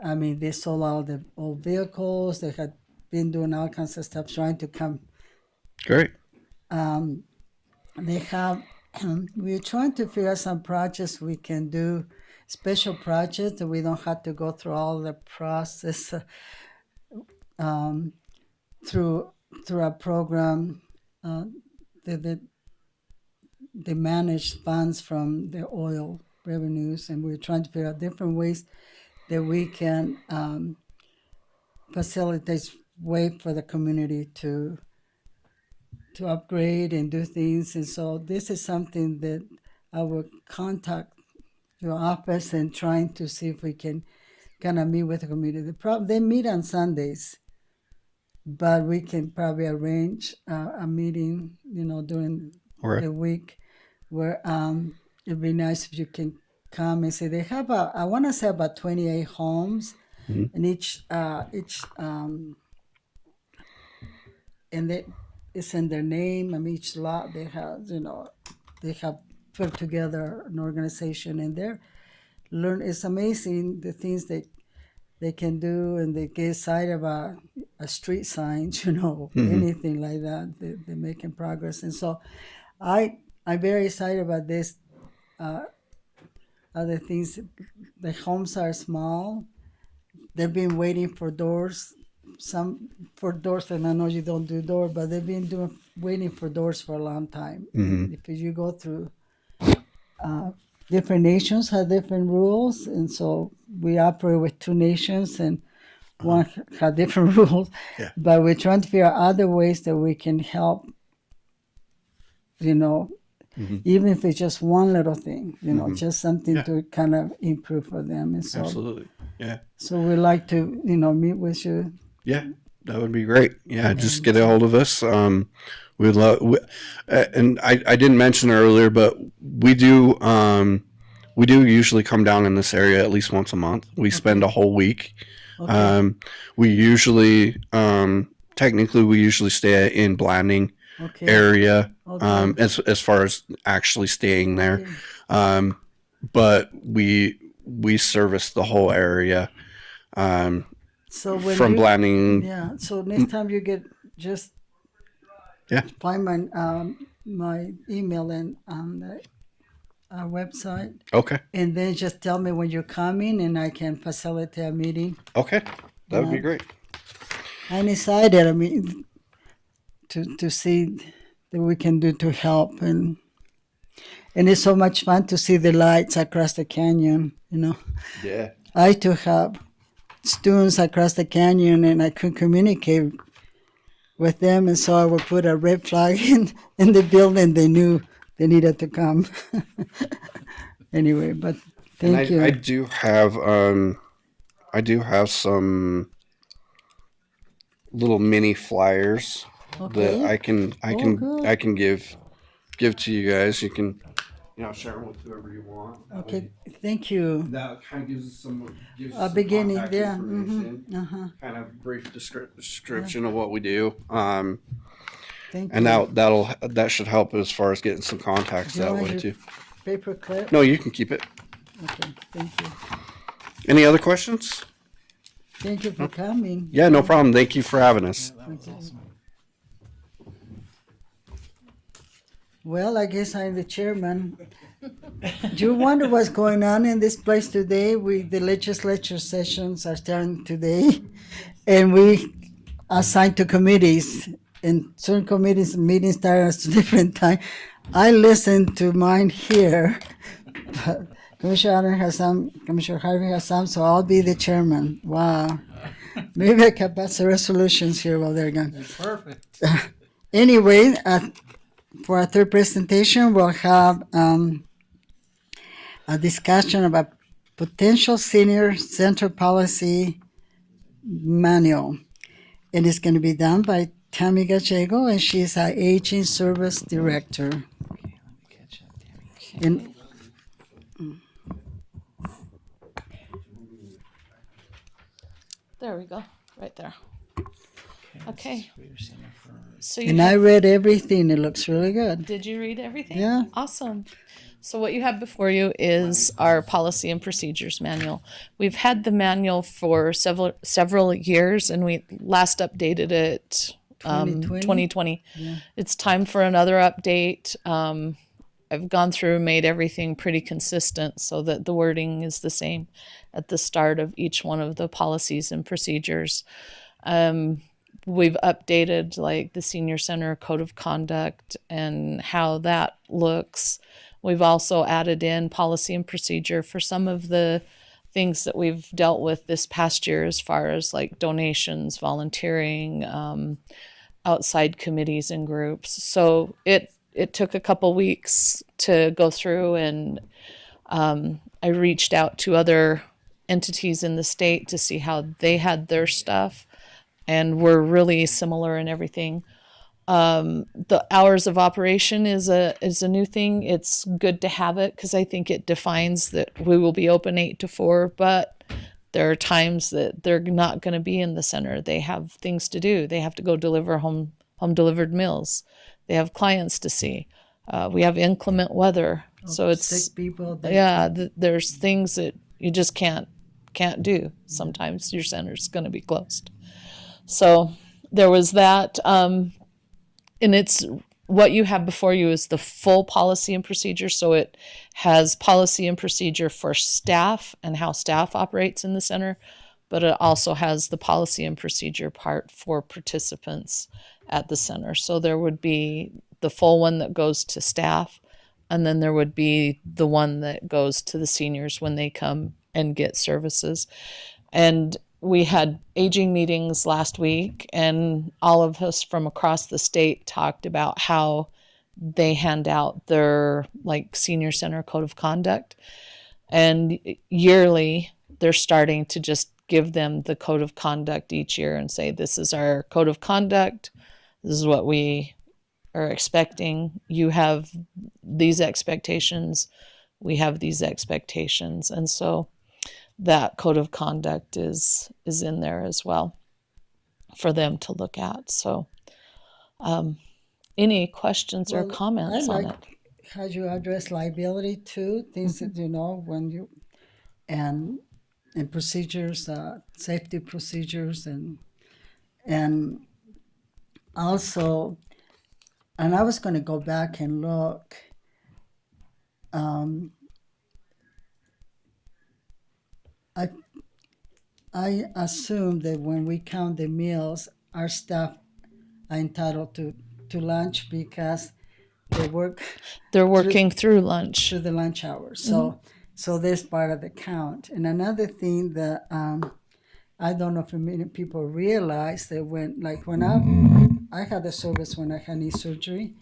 I mean, they sold all the old vehicles. They had been doing all kinds of stuff, trying to come. Great. They have, we're trying to figure out some projects we can do, special projects that we don't have to go through all the process through a program that they manage funds from the oil revenues, and we're trying to figure out different ways that we can facilitate way for the community to upgrade and do things. And so this is something that I will contact your office and trying to see if we can kind of meet with the community. They meet on Sundays, but we can probably arrange a meeting, during the week where it'd be nice if you can come and say they have I want to say about 28 homes, mm-hmm. and each and it's in their name. I mean, each lot they have put together an organization, and it's amazing the things they can do, and they get excited about a street sign, mm-hmm. anything like that. They're making progress, and so I'm very excited about this. Other things, the homes are small. They've been waiting for doors. And I know you don't do doors, but they've been waiting for doors for a long time. Mm-hmm. If you go through different nations have different rules, and so we operate with 2 nations, and one have different rules. Yeah. But we're trying to figure out other ways that we can help. Mm-hmm. Even if it's just one little thing, mm-hmm. just something to kind of improve for them. And so, absolutely, yeah. So we'd like to, meet with you. Yeah, that would be great. Yeah, just get a hold of us. We'd love, and I didn't mention earlier, but we do usually come down in this area at least once a month. We spend a whole week. Okay. We usually, technically, we usually stay in Blanding area. Okay. As far as actually staying there, but we service the whole area. So when from Blanding. Yeah. So next time you get just find my email and on the website. Okay. And then just tell me when you're coming, and I can facilitate a meeting. Okay, that would be great. I'm excited. I mean, to see that we can do to help, and it's so much fun to see the lights across the canyon. Yeah. I too have students across the canyon, and I could communicate with them, and so I would put a red flag in the building. They knew they needed to come. Anyway, but thank you. I do have some little mini flyers that I can give to you guys. You can share them with whoever you want. That Okay, way- thank you. That kind of gives us some Beginning, contact yeah. information, kind of brief description of what we do. Thank And you. that should help as far as getting some contacts Do you that want way your too. paper clip? No, you can keep it. Okay, thank you. Any other questions? Thank you for coming. Yeah, no problem. Thank you for having us. That was awesome. Well, I guess I'm the chairman. Do you wonder what's going on in this place today? The legislature sessions are starting today, and we assigned to committees, and certain committees meetings start at a different time. I listen to mine here, but Commissioner Harvey has some, so I'll be the chairman. Wow. Maybe I can pass the resolutions here while they're gone. Perfect. Anyway, for our third presentation, we'll have a discussion about potential senior center policy manual. And it's going to be done by Tammy Gallego, and she's our aging service director. Okay, let me catch up, Tammy. And There we go, right there. Okay. So and I read everything. It looks really good. Did you read everything? Yeah. Awesome. So what you have before you is our policy and procedures manual. We've had the manual for several years, and we last updated it 2020. Yeah. It's time for another update. I've gone through, made everything pretty consistent so that the wording is the same at the start of each one of the policies and procedures. We've updated like the senior center code of conduct and how that looks. We've also added in policy and procedure for some of the things that we've dealt with this past year, as far as like donations, volunteering, outside committees and groups. So it took a couple weeks to go through, and I reached out to other entities in the state to see how they had their stuff, and we're really similar in everything. The hours of operation is a new thing. It's good to have it because I think it defines that we will be open 8 to 4, but there are times that they're not going to be in the center. They have things to do. They have to go deliver home delivered meals. They have clients to see. We have inclement weather, so it's sick people. there's things that you just can't do. Sometimes your center's going to be closed. So there was that. And it's what you have before you is the full policy and procedure. So it has policy and procedure for staff and how staff operates in the center, but it also has the policy and procedure part for participants at the center. So there would be the full one that goes to staff, and then there would be the one that goes to the seniors when they come and get services. And we had aging meetings last week, and all of us from across the state talked about how they hand out their like senior center code of conduct. And yearly, they're starting to just give them the code of conduct each year and say, this is our code of conduct. This is what we are expecting. You have these expectations. We have these expectations. And so that code of conduct is in there as well for them to look at. So any questions or comments on it? How you address liability too, things that you know when you and procedures, safety procedures, and also, and I was going to go back and look. I assume that when we count the meals, our staff are entitled to lunch because they're working through lunch. Through the lunch hours. So so this part of the count. And another thing that I don't know if many people realize that when I had a service when I had knee surgery,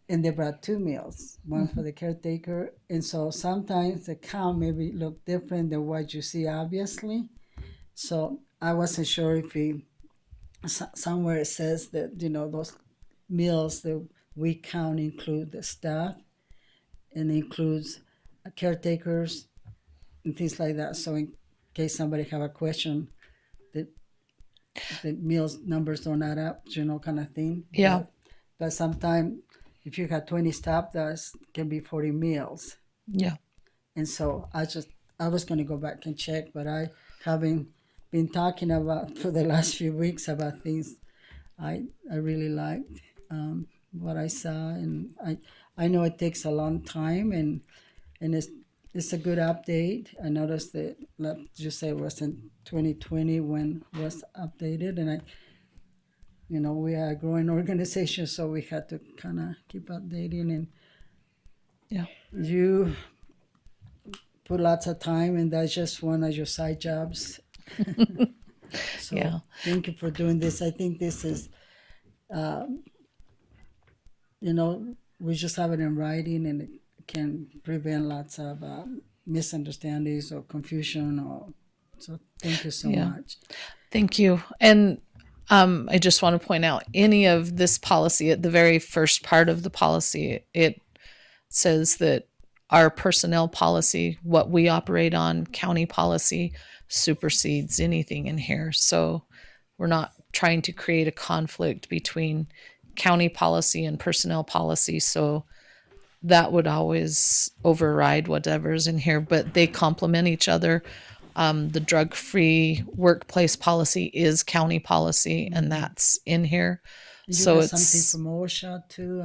and they brought 2 meals, one for the caretaker. And so sometimes the count maybe look different than what you see, obviously. So I wasn't sure if somewhere it says that, those meals that we count include the staff. and includes caretakers and things like that. So in case somebody have a question, that the meals numbers don't add up, kind of thing. Yeah. But sometimes if you have 20 staff, that can be 40 meals. Yeah. And so I was going to go back and check, but I haven't been talking about for the last few weeks about things I really liked what I saw, and I know it takes a long time, and it's a good update. I noticed that, like you say, it was in 2020 when it was updated, and we are a growing organization, so we had to kind of keep updating, and yeah, you put lots of time, and that's just one of your side jobs. So yeah. Thank you for doing this. I think this is, we just have it in writing, and it can prevent lots of misunderstandings or confusion. So thank you so much. Thank you. And I just want to point out, any of this policy, at the very first part of the policy, it says that our personnel policy, what we operate on, county policy, supersedes anything in here. So we're not trying to create a conflict between county policy and personnel policy. So that would always override whatever's in here, but they complement each other. The drug-free workplace policy is county policy, and that's in here. So it's something from OSHA too.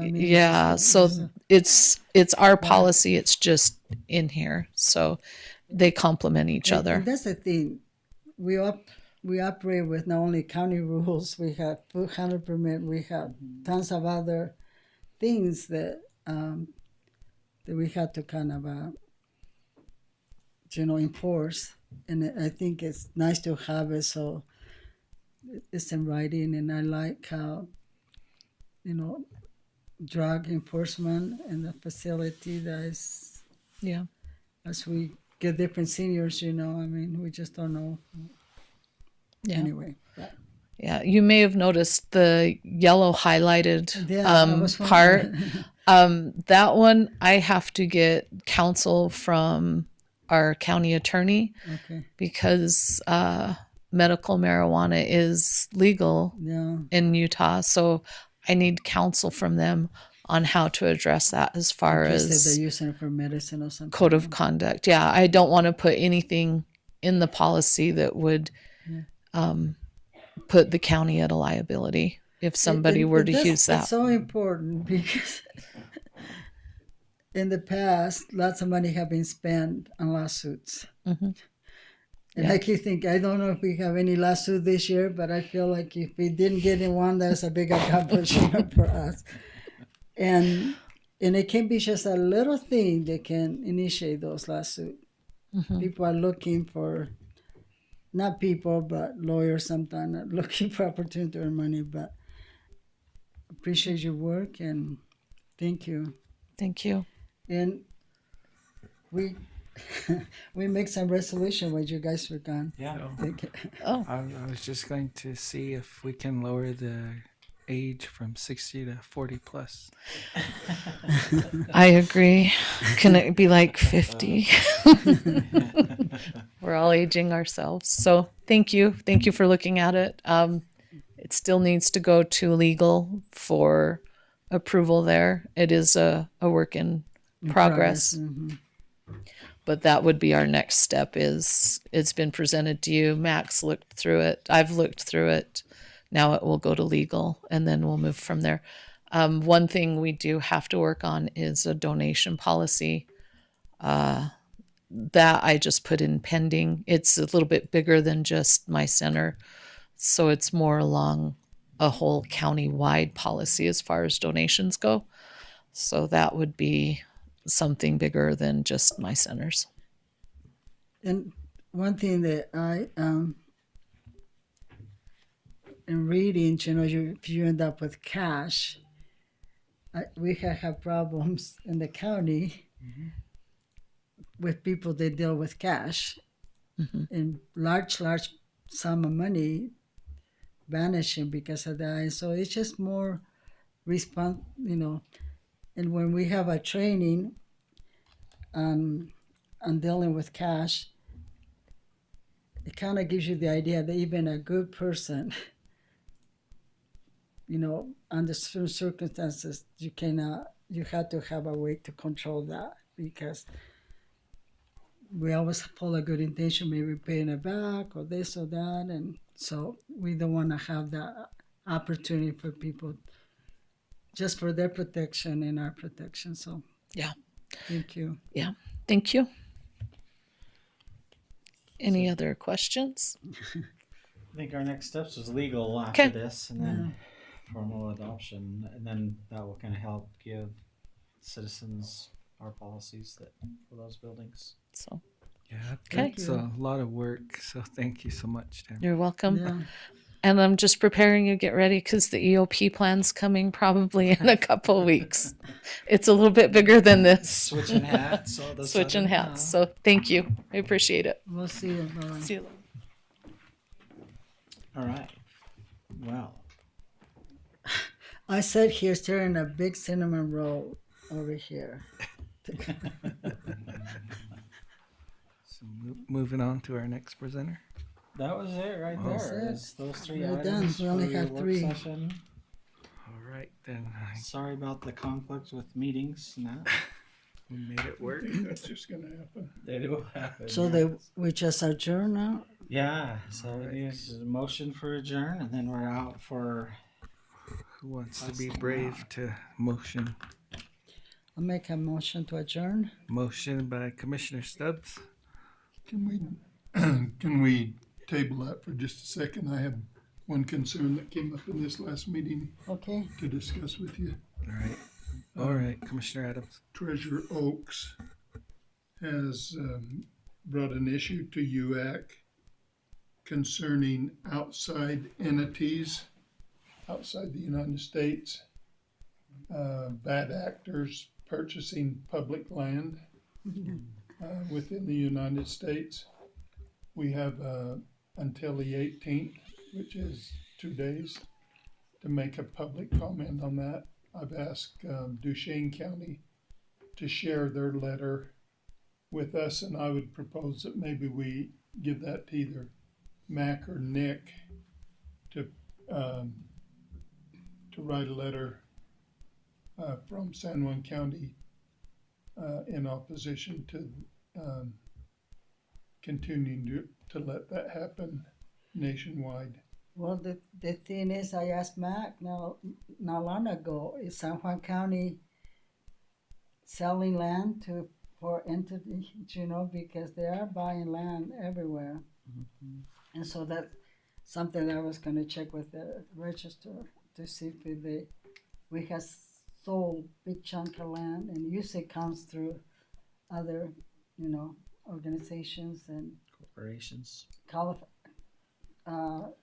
It's our policy. It's just in here, so they complement each other. And that's the thing. We operate with not only county rules. We have food handler permit. We have tons of other things that we had to kind of enforce. And I think it's nice to have it so it's in writing. And I like how drug enforcement and the facility that is, as we get different seniors, we just don't know. Anyway. Yeah, you may have noticed the yellow highlighted part. That one, I have to get counsel from our county attorney because medical marijuana is legal in Utah. So I need counsel from them on how to address that as far as they're using it for medicine or something. Code of conduct. Yeah, I don't want to put anything in the policy that would put the county at a liability if somebody were to use that. It's so important because in the past, lots of money have been spent on lawsuits. Mm-hmm. And I keep thinking, I don't know if we have any lawsuit this year, but I feel like if we didn't get in one, that's a big accomplishment for us. And it can be just a little thing that can initiate those lawsuits. Mm-hmm. People are looking for, not people, but lawyers sometimes are looking for opportunity to earn money. But appreciate your work and thank you. Thank you. And we make some resolution when you guys were gone. Yeah. Thank you. Oh. I was just going to see if we can lower the age from 60 to 40 plus. I agree. Can it be like 50? We're all aging ourselves. So thank you. Thank you for looking at it. It still needs to go to legal for approval there. It is a work in progress. Mm-hmm. But that would be our next step. Is it's been presented to you. Max looked through it. I've looked through it. Now it will go to legal, and then we'll move from there. One thing we do have to work on is a donation policy. That I just put in pending. It's a little bit bigger than just my center, so it's more along a whole county-wide policy as far as donations go. So that would be something bigger than just my centers. And one thing that I in reading, if you end up with cash, we have problems in the county with people that deal with cash, and large sum of money vanishing because of that. And so it's just more and when we have a training, on dealing with cash, it kind of gives you the idea that even a good person, under certain circumstances, you have to have a way to control that, because we always full of good intention, maybe paying it back or this or that, and so we don't want to have that opportunity for people, just for their protection and our protection. So Yeah. thank you. Yeah. Thank you. Any other questions? I think our next steps was legal after Okay. this, and then formal adoption, and then that will kind of help give citizens our policies that for those buildings. So Yeah, Okay. it's a lot of work. So thank you so much, Tim. you're welcome. Yeah. And I'm just preparing you, get ready, because the EOP plan's coming probably in a couple of weeks. It's a little bit bigger than this. Switching hats. All of a Switching sudden, hats. So thank you. I appreciate it. We'll see you. Bye. See you. All right. Well, I sat here staring at a big cinnamon roll over here. So moving on to our next presenter. that was it right Oh. there. That's it. It's those three We're items done. We only for your have work 3. session. All right, then Sorry about the conflict with meetings and that. we made it work. That's just going to happen. They do happen. So we just adjourn now? Yeah. So we need a motion for adjourn, and then we're out for. Who wants to be brave to motion? I'll make a motion to adjourn. Motion by Commissioner Stubbs. Can we table that for just a second? I have one concern that came up in this last meeting Okay. to discuss with you. All right, Commissioner Adams. Treasurer Oaks has brought an issue to UAC concerning outside entities outside the United States, bad actors purchasing public land within the United States. We have until the 18th, which is 2 days, to make a public comment on that. I've asked Duchesne County to share their letter with us, and I would propose that maybe we give that to either Mac or Nick to write a letter from San Juan County in opposition to continuing to let that happen nationwide. Well, the thing is, I asked Mac not long ago, is San Juan County selling land for entities, because they are buying land everywhere. And so that's something I was going to check with the register to see if we have sold big chunk of land, and usually comes through other, organizations and Corporations.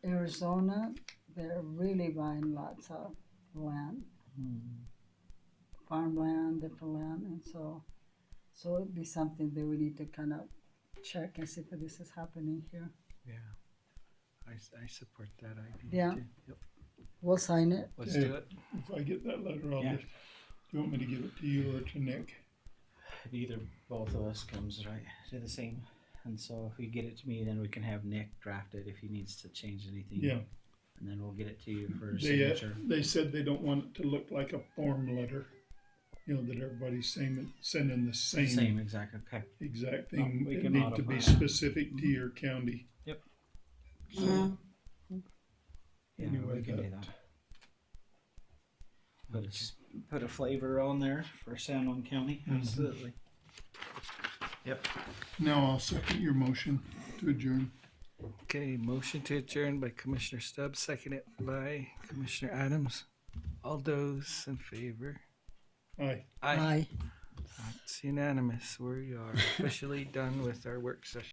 Arizona, they're really buying lots of land, farmland, different land, and so it'd be something that we need to kind of check and see if this is happening here. Yeah, I support that idea. Yeah. Too. Yep. We'll sign it. Let's do it. If I get that letter, I'll Yeah. just, do you want me to give it to you or to Nick? Either both of us comes right to the same, and so if you get it to me, then we can have Nick draft it if he needs to change anything. Yeah. And then we'll get it to you for They signature. said they don't want it to look like a form letter, that everybody's sending the Same exact. Okay. exact No, thing. we It can need to be modify that. specific to your county. Yep. So, Yeah, anyway, we can do that. Put a flavor on there for San Juan County. Absolutely. Yep. now I'll second your motion to adjourn. Okay, motion to adjourn by Commissioner Stubbs, seconded by Commissioner Adams. All those in favor? Aye. Aye. It's unanimous. We are officially done with our work session.